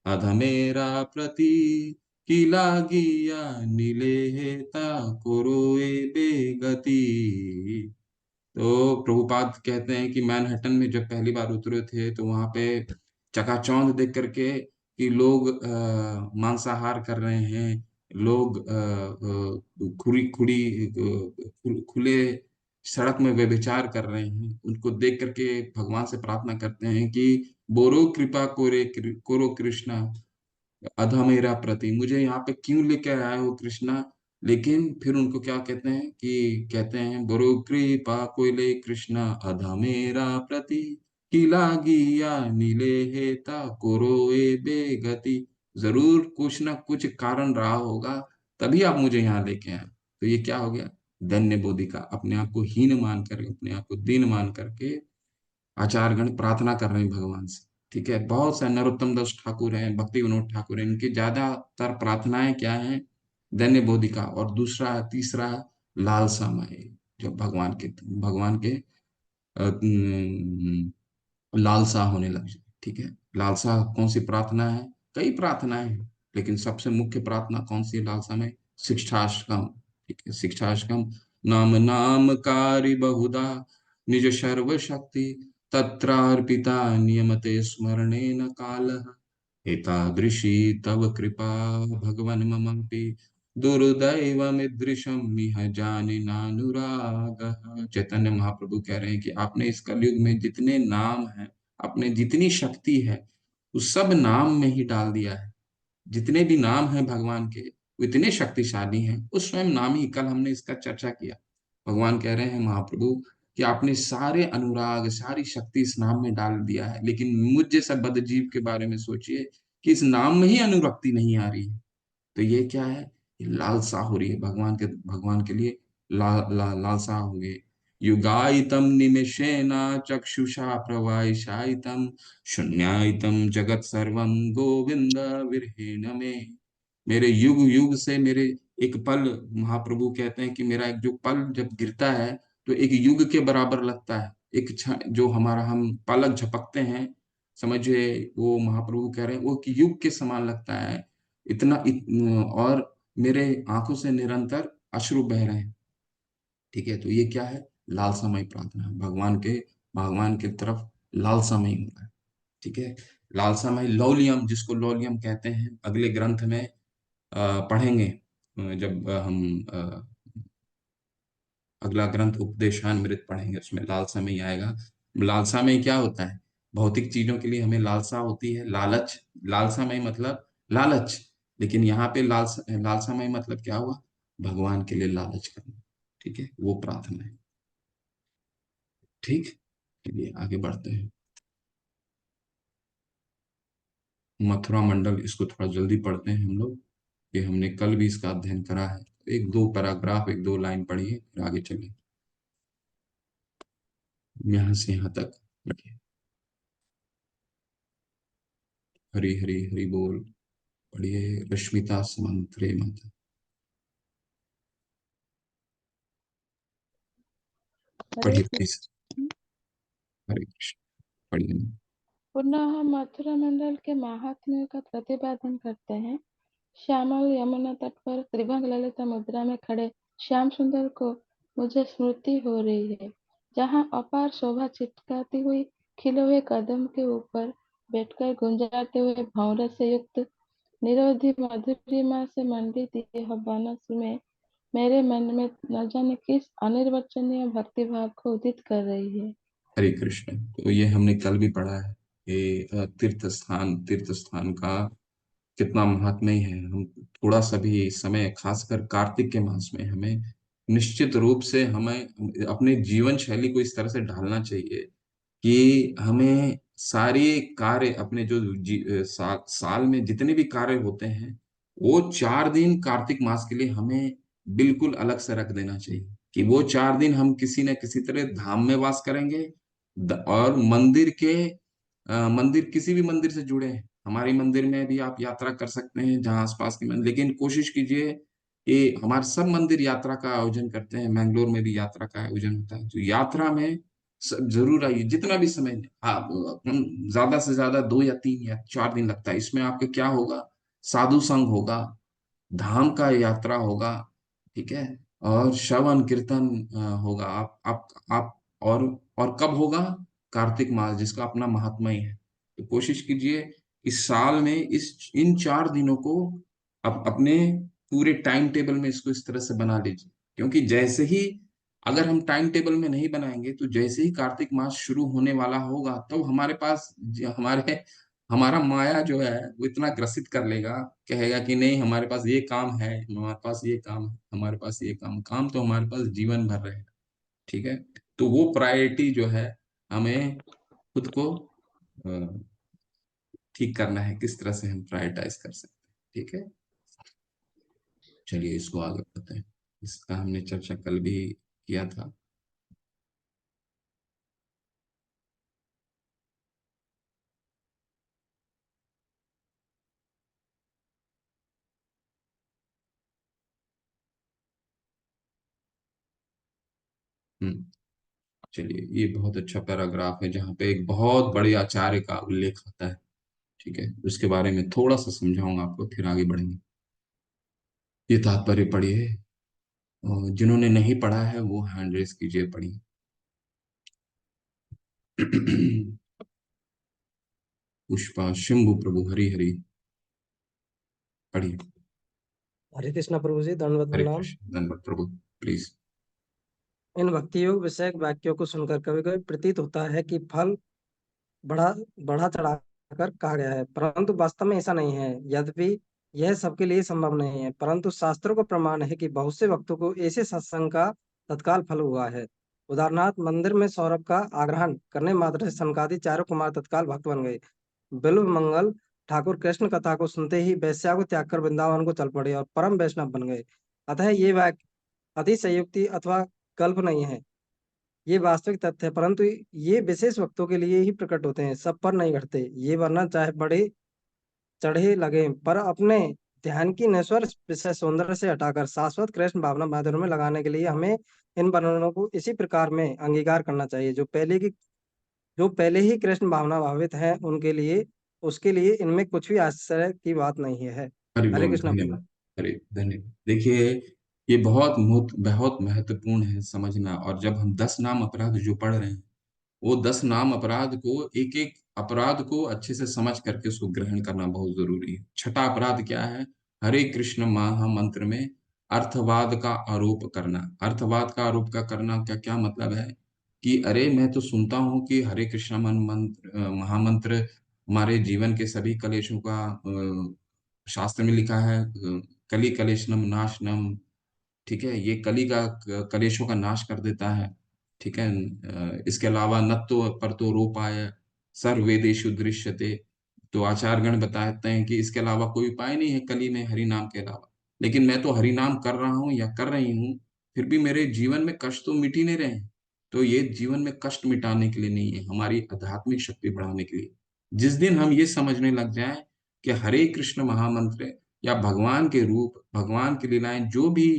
Speaker 1: अधमेरा प्रति की लागिया नीलेता कोरोए बेगति। तो प्रभुपाद कहते हैं कि मैनहट्टन में जब पहली बार उतरे थे तो वहां पे चकाचौंध देख करके कि लोग मांसाहार कर रहे हैं, लोग खुले सड़क में व्यभिचार कर रहे हैं, उनको देख करके भगवान से प्रार्थना करते हैं कि बोरो कृपा कोरो कृष्णा, अधा मेरा प्रति, मुझे यहाँ पे क्यों लेके आए हो कृष्णा। लेकिन फिर उनको क्या कहते हैं कि कहते हैं बरो कृपा कोयले कृष्णा अधा मेरा प्रति, की लागिया नीले हेता कोरोए बेगति। जरूर कुछ ना कुछ कारण रहा होगा, तभी आप मुझे यहाँ लेके आए। तो ये क्या हो गया? धन्य बोधिका, अपने आप को हीन मान कर, अपने आप को दीन मान करके आचार्यगण प्रार्थना कर रहे हैं भगवान से। ठीक है, बहुत से नरोत्तम दास ठाकुर हैं, भक्ति विनोद ठाकुर हैं, इनकी ज्यादातर प्रार्थनाएं क्या हैं? दैन्य बोधिका, और दूसरा तीसरा लालसामय, जो भगवान के लालसा होने लग जाए। ठीक है, लालसा कौन सी प्रार्थना है? कई प्रार्थनाएं हैं, लेकिन सबसे मुख्य प्रार्थना कौन सी है लालसा में? शिक्षाष्टकम। ठीक है, शिक्षाष्टकम, नाम नामकारी बहुधा निज सर्व शक्ति तत्रार्पिता नियमते स्मरणे न कालः, एतादृशी तव कृपा भगवन् ममापि दुर्दैवमिदृशं मिह जानि नानुरागः। चैतन्य महाप्रभु कह रहे हैं कि आपने इस कलयुग में जितने नाम हैं, आपने जितनी शक्ति है, उस सब नाम में ही डाल दिया है। जितने भी नाम हैं भगवान के, वो इतने शक्तिशाली हैं, वो स्वयं नाम ही, कल हमने इसका चर्चा किया। भगवान कह रहे हैं महाप्रभु कि आपने सारे अनुराग, सारी शक्ति इस नाम में डाल दिया है, लेकिन मुझ जैसा बद्धजीव के बारे में सोचिए कि इस नाम में ही अनुरक्ति नहीं आ रही है। तो ये क्या है? ये लालसा हो रही है भगवान के लिए लालसा हो गई। युगायितम निमेषेण चक्षुषा प्रवाहिशायितम शून्यायितम जगत सर्वम गोविंद विरहीण में। मेरे युग युग से मेरे एक पल, महाप्रभु कहते हैं कि मेरा एक जो पल जब गिरता है तो एक युग के बराबर लगता है। एक जो हमारा हम पलक झपकते हैं, समझिए, वो महाप्रभु कह रहे हैं वो कि युग के समान लगता है। और मेरे आंखों से निरंतर अश्रु बह रहे हैं। ठीक है, तो ये क्या है? लालसामय प्रार्थना, भगवान के तरफ लालसामय होना है। ठीक है, लालसामय लौलियम, जिसको लौलियम कहते हैं, अगले ग्रंथ में पढ़ेंगे जब हम अगला ग्रंथ उपदेशामृत पढ़ेंगे, उसमें लालसा में ही आएगा। लालसा में क्या होता है? भौतिक चीजों के लिए हमें लालसा होती है, लालच। लालसा में मतलब लालच, लेकिन यहाँ पे लालसा में मतलब क्या हुआ? भगवान के लिए लालच करना। ठीक है, वो प्रार्थना है। ठीक, चलिए आगे बढ़ते हैं। मथुरा मंडल, इसको थोड़ा जल्दी पढ़ते हैं हम लोग, ये हमने कल भी इसका अध्ययन करा है। एक दो पैराग्राफ, एक दो लाइन पढ़िए, फिर आगे चलिए। यहाँ से यहाँ तक पढ़िए। हरि हरि हरि बोल। पढ़िए, रश्मिता समंतरे मत।
Speaker 8: हरे
Speaker 1: पढ़िए प्लीज। हरे कृष्ण, पढ़िए।
Speaker 8: पुनः मथुरा मंडल के महात्म्य का प्रतिपादन करते हैं। श्यामल यमुना तट पर त्रिभंग ललिता मुद्रा में खड़े श्याम सुंदर को मुझे स्मृति हो रही है, जहाँ अपार शोभा छिटकाती हुई खिले हुए कदम के ऊपर बैठकर गुंजाते हुए भंवर से युक्त निरोधी मधुरिमा से मंडित यह बनस में मेरे मन में न जाने किस अनिर्वचनीय भक्ति भाव को उदित कर रही है।
Speaker 1: हरे कृष्ण। तो ये हमने कल भी पढ़ा है, ये तीर्थ स्थान का कितना महात्म्य है। हम थोड़ा सा भी समय, खासकर कार्तिक के मास में, हमें निश्चित रूप से हमें अपने जीवन शैली को इस तरह से ढालना चाहिए कि हमें सारे कार्य अपने जो साल में जितने भी कार्य होते हैं, वो 4 दिन कार्तिक मास के लिए हमें बिल्कुल अलग से रख देना चाहिए। कि वो 4 दिन हम किसी न किसी तरह धाम में वास करेंगे, और मंदिर, किसी भी मंदिर से जुड़े हैं, हमारे मंदिर में भी आप यात्रा कर सकते हैं जहाँ आसपास के मंदिर, लेकिन कोशिश कीजिए कि हमारे सब मंदिर यात्रा का आयोजन करते हैं। मैंगलोर में भी यात्रा का आयोजन होता है, तो यात्रा में सब जरूर आइए, जितना भी समय आप, ज्यादा से ज्यादा 2 या 3 या 4 दिन लगता है। इसमें आपके क्या होगा? साधु संग होगा, धाम का यात्रा होगा, ठीक है, और श्रवण कीर्तन होगा। आप और कब होगा? कार्तिक मास, जिसका अपना महात्मा ही है। तो कोशिश कीजिए इस साल में इन 4 दिनों को अपने पूरे टाइम टेबल में इसको इस तरह से बना लीजिए। क्योंकि जैसे ही, अगर हम टाइम टेबल में नहीं बनाएंगे, तो जैसे ही कार्तिक मास शुरू होने वाला होगा, तो हमारे पास हमारा माया जो है वो इतना ग्रसित कर लेगा, कहेगा कि नहीं, हमारे पास ये काम है, हमारे पास ये काम है, हमारे पास ये काम तो हमारे पास जीवन भर रहेगा। ठीक है, तो वो प्रायोरिटी जो है, हमें खुद को ठीक करना है, किस तरह से हम प्रायोरिटाइज कर सकते हैं। ठीक है, चलिए इसको आगे बढ़ते हैं। इसका हमने चर्चा कल भी किया था। चलिए, ये बहुत अच्छा पैराग्राफ है जहाँ पे एक बहुत बड़े आचार्य का उल्लेख आता है। ठीक है, उसके बारे में थोड़ा सा समझाऊंगा आपको, फिर आगे बढ़ेंगे। ये तात्पर्य पढ़िए, और जिन्होंने नहीं पढ़ा है वो हैंड रेस कीजिए, पढ़िए। पुष्पा, शंभु प्रभु, हरि हरि, पढ़िए।
Speaker 10: हरे कृष्णा प्रभु जी, दंडवत
Speaker 1: हरे
Speaker 10: प्रणाम।
Speaker 1: कृष्ण, धन्यवाद प्रभु, प्लीज।
Speaker 10: इन भक्ति योग विषयक वाक्यों को सुनकर कभी कभी प्रतीत होता है कि फल बढ़ा बढ़ा चढ़ाकर कहा गया है, परंतु वास्तव में ऐसा नहीं है। यद्यपि यह सबके लिए संभव नहीं है, परंतु शास्त्रों का प्रमाण है कि बहुत से भक्तों को ऐसे सत्संग का तत्काल फल हुआ है। उदाहरणार्थ, मंदिर में सौरभ का आग्रहण करने मात्र से सनकादि चारों कुमार तत्काल भक्त बन गए। बिल्व मंगल ठाकुर कृष्ण कथा को सुनते ही वैश्या को त्याग कर वृंदावन को चल पड़े और परम वैष्णव बन गए। अतः ये वाक्य अतिशयोक्ति अथवा कल्प नहीं है, ये वास्तविक तथ्य है, परंतु ये विशेष वक्तों के लिए ही प्रकट होते हैं, सब पर नहीं घटते। ये वर्णन चाहे बड़े चढ़े लगे, पर अपने ध्यान की नश्वर विषय सौंदर्य से हटाकर शाश्वत कृष्ण भावना माधुर्य में लगाने के लिए हमें इन वर्णनों को इसी प्रकार में अंगीकार करना चाहिए। जो पहले ही कृष्ण भावना भावित हैं, उनके लिए उसके लिए इनमें कुछ भी आश्चर्य की बात नहीं है।
Speaker 1: हरि
Speaker 10: हरे
Speaker 1: बोल,
Speaker 10: कृष्ण प्रभु।
Speaker 1: धन्यवाद। हरे धन्यवाद। देखिए, ये बहुत महत्वपूर्ण है समझना। और जब हम 10 नाम अपराध जो पढ़ रहे हैं, वो 10 नाम अपराध को, एक एक अपराध को अच्छे से समझ करके उसको ग्रहण करना बहुत जरूरी है। छठा अपराध क्या है? हरे कृष्ण महामंत्र में अर्थवाद का आरोप करना। अर्थवाद का आरोप का करना क्या क्या मतलब है कि अरे मैं तो सुनता हूँ कि हरे कृष्ण महामंत्र हमारे जीवन के सभी कलेशों का शास्त्र में लिखा है, कली कलेशनम नाशनम, ठीक है, ये कली का कलेशों का नाश कर देता है, ठीक है। इसके अलावा नत्तो पर तो रोपाय सर्ववेदेषु दृश्यते, तो आचार्यगण बताते हैं कि इसके अलावा कोई उपाय नहीं है कली में हरि नाम के अलावा। लेकिन मैं तो हरि नाम कर रहा हूँ या कर रही हूँ, फिर भी मेरे जीवन में कष्ट तो मिट ही नहीं रहे हैं। तो ये जीवन में कष्ट मिटाने के लिए नहीं है, हमारी आध्यात्मिक शक्ति बढ़ाने के लिए। जिस दिन हम ये समझने लग जाएं कि हरे कृष्ण महामंत्र या भगवान के रूप, भगवान की लीलाएं जो भी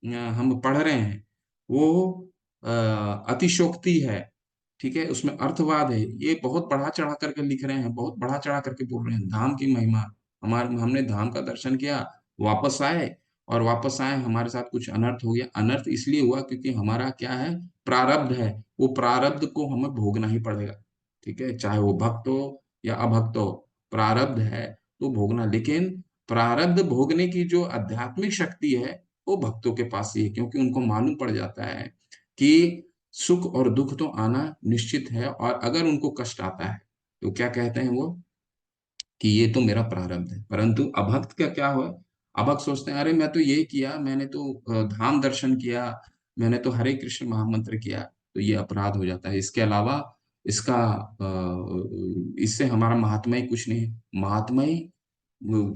Speaker 1: हम पढ़ रहे हैं, वो अतिशोक्ति है, ठीक है, उसमें अर्थवाद है, ये बहुत बढ़ा चढ़ा करके लिख रहे हैं, बहुत बढ़ा चढ़ा करके बोल रहे हैं धाम की महिमा। हमारे हमने धाम का दर्शन किया, वापस आए, और वापस आए हमारे साथ कुछ अनर्थ हो गया। अनर्थ इसलिए हुआ क्योंकि हमारा क्या है, प्रारब्ध है, वो प्रारब्ध को हमें भोगना ही पड़ेगा, ठीक है, चाहे वो भक्त हो या अभक्त हो, प्रारब्ध है तो भोगना। लेकिन प्रारब्ध भोगने की जो आध्यात्मिक शक्ति है वो भक्तों के पास ही है, क्योंकि उनको मालूम पड़ जाता है कि सुख और दुख तो आना निश्चित है, और अगर उनको कष्ट आता है तो क्या कहते हैं वो कि ये तो मेरा प्रारब्ध है। परंतु अभक्त का क्या हुआ, अभक्त सोचते हैं अरे मैं तो ये किया, मैंने तो धाम दर्शन किया, मैंने तो हरे कृष्ण महामंत्र किया, तो ये अपराध हो जाता है। इसके अलावा इसका इससे हमारा महात्मा ही कुछ नहीं है। महात्मा ही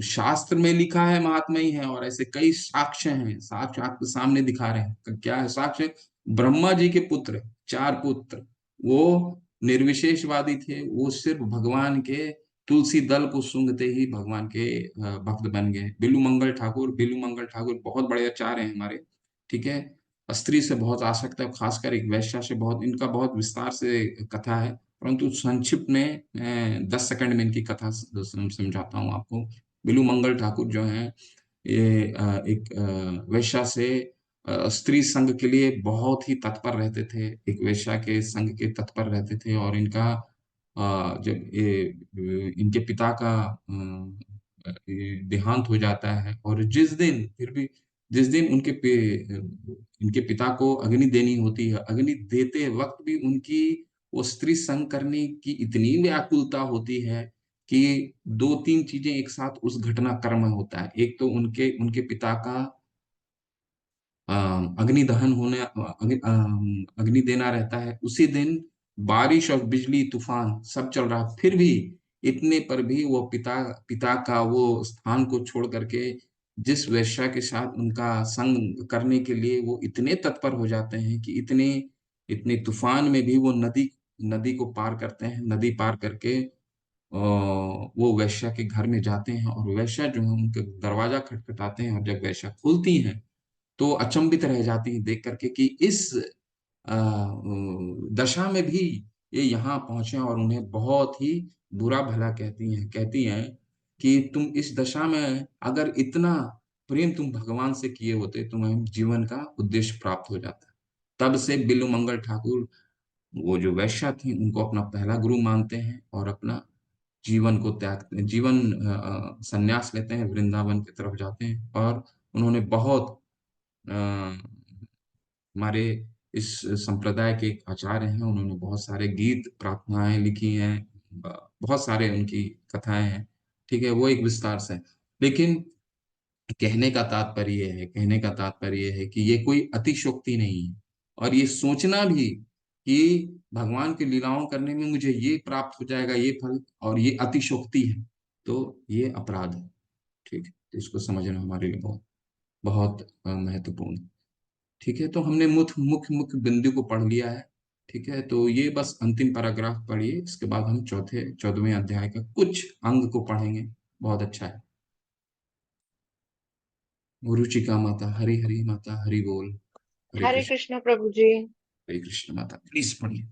Speaker 1: शास्त्र में लिखा है, महात्मा ही है, और ऐसे कई साक्ष्य हैं, साक्ष्य आपके सामने दिखा रहे हैं। क्या है साक्ष्य? ब्रह्मा जी के पुत्र, चार पुत्र, वो निर्विशेषवादी थे, वो सिर्फ भगवान के तुलसी दल को सूंघते ही भगवान के भक्त बन गए। बिल्लू मंगल ठाकुर, बिल्लू मंगल ठाकुर बहुत बड़े आचार्य हैं हमारे, ठीक है, स्त्री से बहुत आसक्त है, खासकर एक वैश्या से बहुत, इनका बहुत विस्तार से कथा है, परंतु संक्षिप्त में मैं 10 सेकंड में इनकी कथा समझाता हूँ आपको। बिल्लू मंगल ठाकुर जो हैं, ये एक वैश्या से स्त्री संघ के लिए बहुत ही तत्पर रहते थे, एक वैश्या के संघ के तत्पर रहते थे। और इनका जब ये इनके पिता का देहांत हो जाता है, और जिस दिन फिर भी जिस दिन इनके पिता को अग्नि देनी होती है, अग्नि देते वक्त भी उनकी वो स्त्री संग करने की इतनी व्याकुलता होती है कि दो तीन चीजें एक साथ उस घटनाक्रम में होता है। एक तो उनके उनके पिता का अग्नि दहन होने, अग्नि देना रहता है उसी दिन, बारिश और बिजली तूफान सब चल रहा, फिर भी इतने पर भी वो पिता पिता का वो स्थान को छोड़ करके जिस वेश्या के साथ उनका संग करने के लिए वो इतने तत्पर हो जाते हैं कि इतने इतने तूफान में भी वो नदी नदी को पार करते हैं, नदी पार करके वो वेश्या के घर में जाते हैं, और वेश्या जो है उनके दरवाजा खटखटाते हैं, और जब वेश्या खुलती हैं तो अचंभित रह जाती हैं देख करके कि इस अ, दशा में भी ये यहाँ पहुंचे, और उन्हें बहुत ही बुरा भला कहती हैं कि तुम इस दशा में अगर इतना प्रेम तुम भगवान से किए होते, तुम्हें जीवन का उद्देश्य प्राप्त हो जाता। तब से बिल्लू मंगल ठाकुर, वो जो वैश्या थी, उनको अपना पहला गुरु मानते हैं, और अपना जीवन को त्यागते हैं, जीवन संन्यास लेते हैं, वृंदावन की तरफ जाते हैं। और उन्होंने बहुत हमारे इस संप्रदाय के एक आचार्य हैं, उन्होंने बहुत सारे गीत प्रार्थनाएं लिखी हैं, बहुत सारे उनकी कथाएं हैं, ठीक है, वो एक विस्तार से। लेकिन कहने का तात्पर्य है कि ये कोई अतिशोक्ति नहीं है, और ये सोचना भी कि भगवान की लीलाओं करने में मुझे ये प्राप्त हो जाएगा, ये फल, और ये अतिशोक्ति है, तो ये अपराध है, ठीक है। तो इसको समझना हमारे लिए बहुत बहुत महत्वपूर्ण है, ठीक है। तो हमने मुख्य मुख्य बिंदु को पढ़ लिया है, ठीक है। तो ये बस अंतिम पैराग्राफ पढ़िए, इसके बाद हम 14वें अध्याय का कुछ अंग को पढ़ेंगे, बहुत अच्छा है। रुचिका माता, हरि हरि माता, हरि बोल।
Speaker 11: हरे कृष्ण प्रभु जी।
Speaker 1: हरे कृष्ण माता, प्लीज पढ़िए।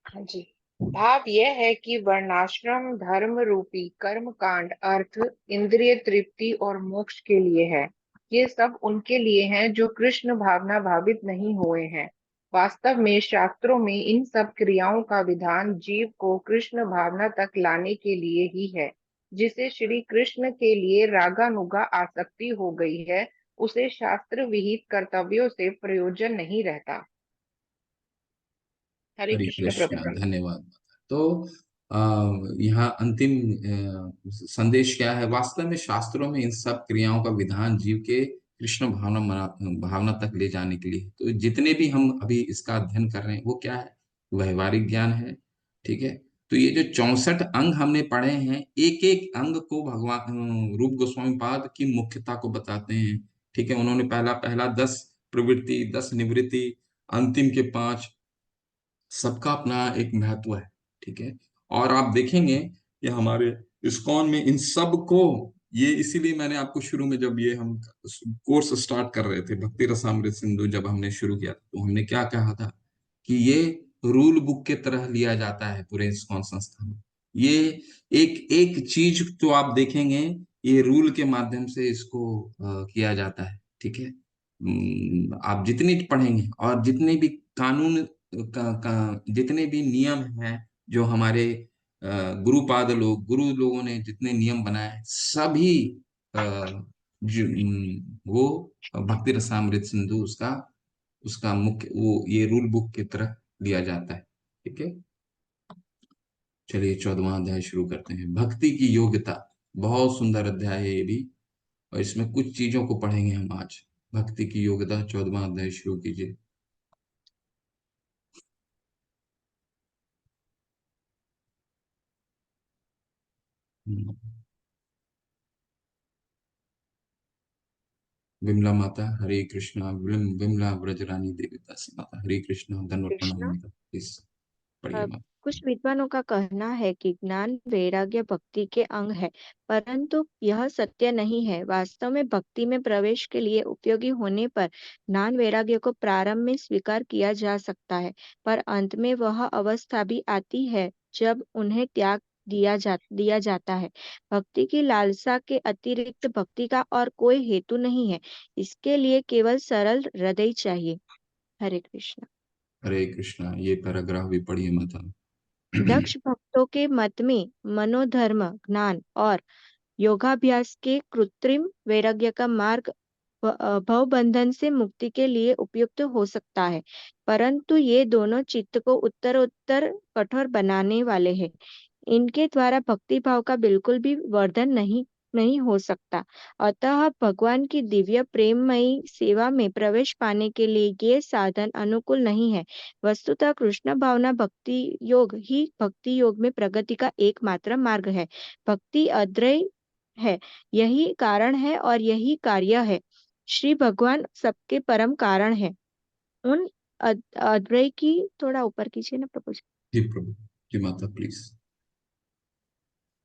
Speaker 11: हाँ जी। भाव यह है कि वर्णाश्रम धर्म रूपी कर्म कांड अर्थ, इंद्रिय तृप्ति और मोक्ष के लिए है। ये सब उनके लिए हैं जो कृष्ण भावना भावित नहीं हुए हैं। वास्तव में शास्त्रों में इन सब क्रियाओं का विधान जीव को कृष्ण भावना तक लाने के लिए ही है। जिसे श्री कृष्ण के लिए रागानुगा आसक्ति हो गई है, उसे शास्त्र विहित कर्तव्यों से प्रयोजन नहीं रहता। हरे
Speaker 1: हरे
Speaker 11: कृष्ण
Speaker 1: कृष्णा,
Speaker 11: प्रभु।
Speaker 1: धन्यवाद। तो यहाँ अंतिम संदेश क्या है? वास्तव में शास्त्रों में इन सब क्रियाओं का विधान जीव के कृष्ण भावना तक ले जाने के लिए। तो जितने भी हम अभी इसका अध्ययन कर रहे हैं वो क्या है? व्यवहारिक ज्ञान है। ठीक है। तो ये जो 64 अंग हमने पढ़े हैं, एक एक अंग को भगवान रूप गोस्वामी पाद की मुख्यता को बताते हैं। ठीक है। उन्होंने पहला पहला 10 प्रवृत्ति, 10 निवृत्ति, अंतिम के 5, सबका अपना एक महत्व है। ठीक है। और आप देखेंगे कि हमारे इस्कॉन में इन सब को, ये इसीलिए मैंने आपको शुरू में जब ये हम कोर्स स्टार्ट कर रहे थे भक्ति रसामृत सिंधु, जब हमने शुरू किया था, तो हमने क्या कहा था कि ये रूल बुक के तरह लिया जाता है पूरे इस्कॉन संस्था में। ये एक एक चीज तो आप देखेंगे ये रूल के माध्यम से इसको किया जाता है। ठीक है। आप जितनी पढ़ेंगे और जितने भी कानून जितने भी नियम हैं जो हमारे गुरु लोगों ने जितने नियम बनाए हैं, सभी अ, वो भक्ति रसामृत सिंधु उसका उसका मुख्य वो ये रूल बुक की तरह लिया जाता है। ठीक है। चलिए 14वां अध्याय शुरू करते हैं। भक्ति की योग्यता, बहुत सुंदर अध्याय है ये भी, और इसमें कुछ चीजों को पढ़ेंगे हम आज। भक्ति की योग्यता, 14वां अध्याय शुरू कीजिए। विमला माता, हरे कृष्णा। विमला व्रजरानी देवी दासी माता, हरे कृष्णा। दंडवत प्रणाम
Speaker 12: कृष्णा।
Speaker 1: माता, प्लीज पढ़िए
Speaker 12: अ,
Speaker 1: माता।
Speaker 12: कुछ विद्वानों का कहना है कि ज्ञान वैराग्य भक्ति के अंग है, परंतु यह सत्य नहीं है। वास्तव में भक्ति में प्रवेश के लिए उपयोगी होने पर ज्ञान वैराग्य को प्रारंभ में स्वीकार किया जा सकता है, पर अंत में वह अवस्था भी आती है जब उन्हें त्याग दिया जाता है। भक्ति की लालसा के अतिरिक्त भक्ति का और कोई हेतु नहीं है। इसके लिए केवल सरल हृदय चाहिए। हरे कृष्ण।
Speaker 1: हरे कृष्णा, ये पैराग्राफ भी पढ़िए माता।
Speaker 12: दक्ष भक्तों के मत में मनोधर्म, ज्ञान और योगाभ्यास के कृत्रिम वैराग्य का मार्ग भवबंधन से मुक्ति के लिए उपयुक्त हो सकता है, परंतु ये दोनों चित्त को उत्तरोत्तर कठोर बनाने वाले हैं। इनके द्वारा भक्ति भाव का बिल्कुल भी वर्धन नहीं हो सकता। अतः भगवान की दिव्य प्रेममयी सेवा में प्रवेश पाने के लिए ये साधन अनुकूल नहीं है। वस्तुतः कृष्ण भावना भक्ति योग ही भक्ति योग में प्रगति का एकमात्र मार्ग है। भक्ति अद्वैय है, यही कारण है और यही कार्य है। श्री भगवान सबके परम कारण है। उन अद्वैय की थोड़ा ऊपर कीजिए ना प्रभु जी।
Speaker 1: जी प्रभु, जी माता प्लीज।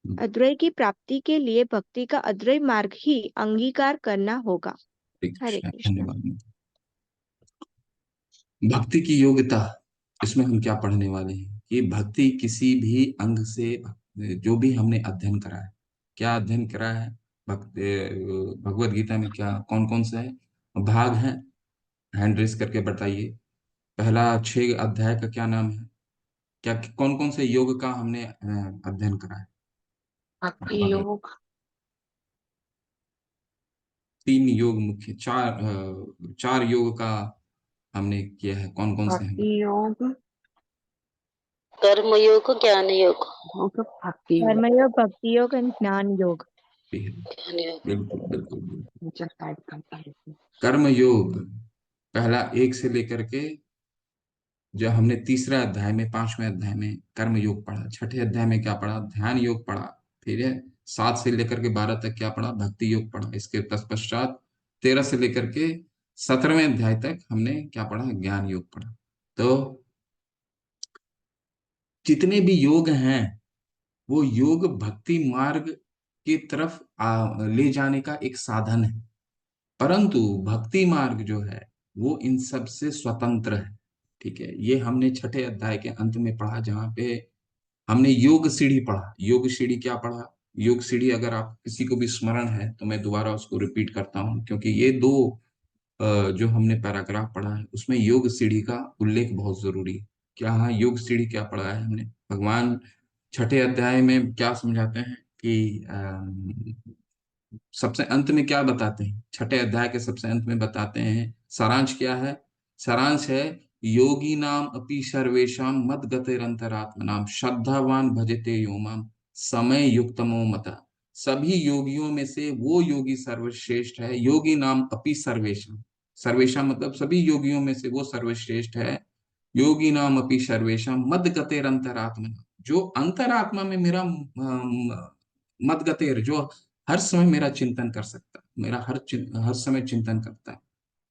Speaker 12: अद्वैय की प्राप्ति के लिए भक्ति का अद्वैय मार्ग ही अंगीकार करना होगा।
Speaker 1: हरे
Speaker 12: हरे
Speaker 1: कृष्णा,
Speaker 12: कृष्ण।
Speaker 1: धन्यवाद माता। भक्ति की योग्यता, इसमें हम क्या पढ़ने वाले हैं कि भक्ति किसी भी अंग से, जो भी हमने अध्ययन करा है, क्या अध्ययन करा है भगवत गीता में, क्या कौन कौन सा है भाग है? हैंड रेस करके बताइए। पहला 6 अध्याय का क्या नाम है? क्या कौन कौन से योग का हमने अध्ययन करा है?
Speaker 11: भक्ति योग,
Speaker 1: 3 योग मुख्य, 4 योग का हमने किया है। कौन कौन से हैं?
Speaker 11: भक्ति योग,
Speaker 3: कर्म योग, ज्ञान योग।
Speaker 11: भक्ति योग।
Speaker 12: कर्मयोग, भक्ति योग और ज्ञान योग।
Speaker 3: ज्ञान योग।
Speaker 1: बिल्कुल बिल्कुल बिल्कुल।
Speaker 11: नीचे साइड करता है।
Speaker 1: कर्म योग पहला 1 से लेकर के, जो हमने तीसरा अध्याय में, 5वें अध्याय में कर्म योग पढ़ा, छठे अध्याय में क्या पढ़ा? ध्यान योग पढ़ा। फिर है 7 से लेकर के 12 तक क्या पढ़ा? भक्ति योग पढ़ा। इसके तत्पश्चात 13 से लेकर के 17वें अध्याय तक हमने क्या पढ़ा? ज्ञान योग पढ़ा। तो जितने भी योग हैं वो योग भक्ति मार्ग की तरफ ले जाने का एक साधन है, परंतु भक्ति मार्ग जो है वो इन सब से स्वतंत्र है। ठीक है। ये हमने छठे अध्याय के अंत में पढ़ा, जहाँ पे हमने योग सीढ़ी पढ़ा। योग सीढ़ी क्या पढ़ा? योग सीढ़ी अगर आप किसी को भी स्मरण है तो मैं दोबारा उसको रिपीट करता हूँ, क्योंकि ये दो जो हमने पैराग्राफ पढ़ा है उसमें योग सीढ़ी का उल्लेख बहुत जरूरी है। क्या? हाँ, योग सीढ़ी क्या पढ़ा है हमने? भगवान छठे अध्याय में क्या समझाते हैं कि सबसे अंत में क्या बताते हैं, छठे अध्याय के सबसे अंत में बताते हैं, सारांश क्या है? सारांश है, योगी नाम अपि सर्वेशाम मद गतिरंतरात्मनाम श्रद्धावान भजते यो माम समय युक्तमो मता। सभी योगियों में से वो योगी सर्वश्रेष्ठ है। योगी नाम अपि सर्वेशाम, सर्वेशाम मतलब सभी योगियों में से वो सर्वश्रेष्ठ है। योगी नाम अपि सर्वेशाम मद गतेरंतरात्मना, जो अंतरात्मा में मेरा मद गतेर, जो हर समय मेरा चिंतन कर सकता है, मेरा हर समय चिंतन करता है।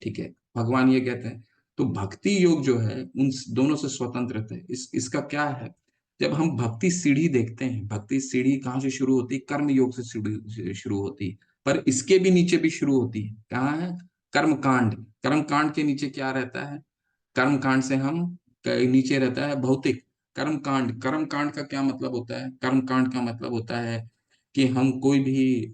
Speaker 1: ठीक है, भगवान ये कहते हैं। तो भक्ति योग जो है उन दोनों से स्वतंत्र है। इसका क्या है, जब हम भक्ति सीढ़ी देखते हैं, भक्ति सीढ़ी कहाँ से शुरू होती है? कर्म योग से शुरू होती है, पर इसके भी नीचे भी शुरू होती है। कहाँ है? कर्म कांड। कर्म कांड के नीचे क्या रहता है? कर्म कांड से हम नीचे रहता है भौतिक कर्म कांड। कर्म कांड का क्या मतलब होता है? कर्म कांड का मतलब होता है कि हम कोई भी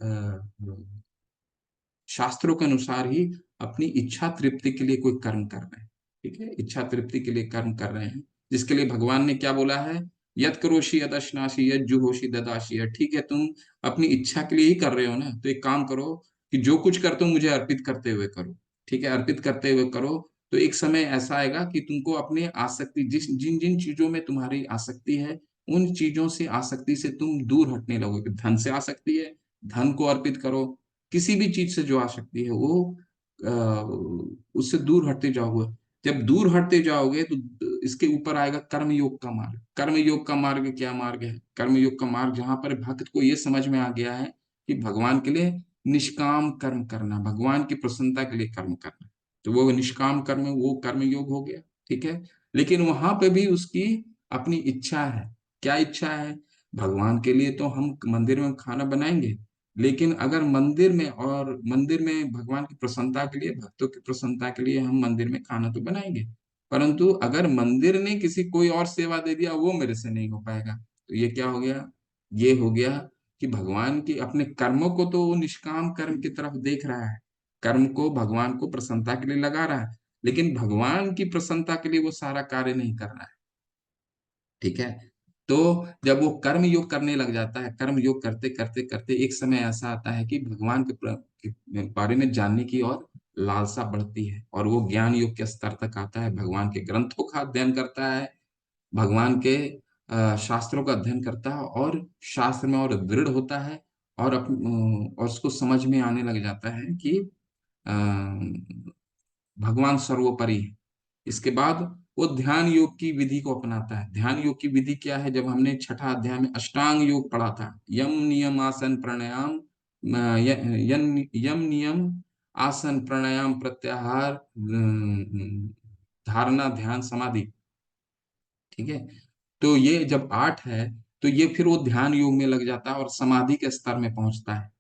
Speaker 1: शास्त्रों के अनुसार ही अपनी इच्छा तृप्ति के लिए कोई कर्म कर रहे हैं। ठीक है, इच्छा तृप्ति के लिए कर्म कर रहे हैं, जिसके लिए भगवान ने क्या बोला है? यत करोषि यदश्नासी यद जुहोषि ददासी। ठीक है, तुम अपनी इच्छा के लिए ही कर रहे हो ना, तो एक काम करो कि जो कुछ करते हो मुझे अर्पित करते हुए करो। ठीक है, अर्पित करते हुए करो, तो एक समय ऐसा आएगा कि तुमको अपने आसक्ति, जिन जिन चीजों में तुम्हारी आसक्ति है, उन चीजों से आसक्ति से तुम दूर हटने लगोगे। धन से आसक्ति है, धन को अर्पित करो। किसी भी चीज से जो आसक्ति है वो उससे दूर हटते जाओगे। जब दूर हटते जाओगे तो इसके ऊपर आएगा कर्म योग का मार्ग। कर्म योग का मार्ग क्या मार्ग है? कर्म योग का मार्ग जहां पर भक्त को ये समझ में आ गया है कि भगवान के लिए निष्काम कर्म करना, भगवान की प्रसन्नता के लिए कर्म करना, तो वो निष्काम कर्म, वो कर्म योग हो गया। ठीक है, लेकिन वहां पे भी उसकी अपनी इच्छा है। क्या इच्छा है? भगवान के लिए तो हम मंदिर में खाना बनाएंगे, लेकिन अगर मंदिर में भगवान की प्रसन्नता के लिए, भक्तों की प्रसन्नता के लिए हम मंदिर में खाना तो बनाएंगे, परंतु अगर मंदिर ने किसी कोई और सेवा दे दिया, वो मेरे से नहीं हो पाएगा। तो ये क्या हो गया? ये हो गया कि भगवान की अपने कर्मों को तो वो निष्काम कर्म की तरफ देख रहा है, कर्म को भगवान को प्रसन्नता के लिए लगा रहा है, लेकिन भगवान की प्रसन्नता के लिए वो सारा कार्य नहीं कर रहा है। ठीक है, तो जब वो कर्म योग करने लग जाता है, कर्म योग करते करते करते एक समय ऐसा आता है कि भगवान के बारे में जानने की और लालसा बढ़ती है, और वो ज्ञान योग के स्तर तक आता है। भगवान के ग्रंथों का अध्ययन करता है, भगवान के शास्त्रों का अध्ययन करता है, और शास्त्र में और दृढ़ होता है, और उसको समझ में आने लग जाता है कि अ, भगवान सर्वोपरि है। इसके बाद वो ध्यान योग की विधि को अपनाता है। ध्यान योग की विधि क्या है? जब हमने छठा अध्याय में अष्टांग योग पढ़ा था, यम नियम आसन प्राणायाम, यम नियम आसन प्राणायाम प्रत्याहार, धारणा ध्यान समाधि। ठीक है, तो ये जब 8 है, तो ये फिर वो ध्यान योग में लग जाता है और समाधि के स्तर में पहुंचता है।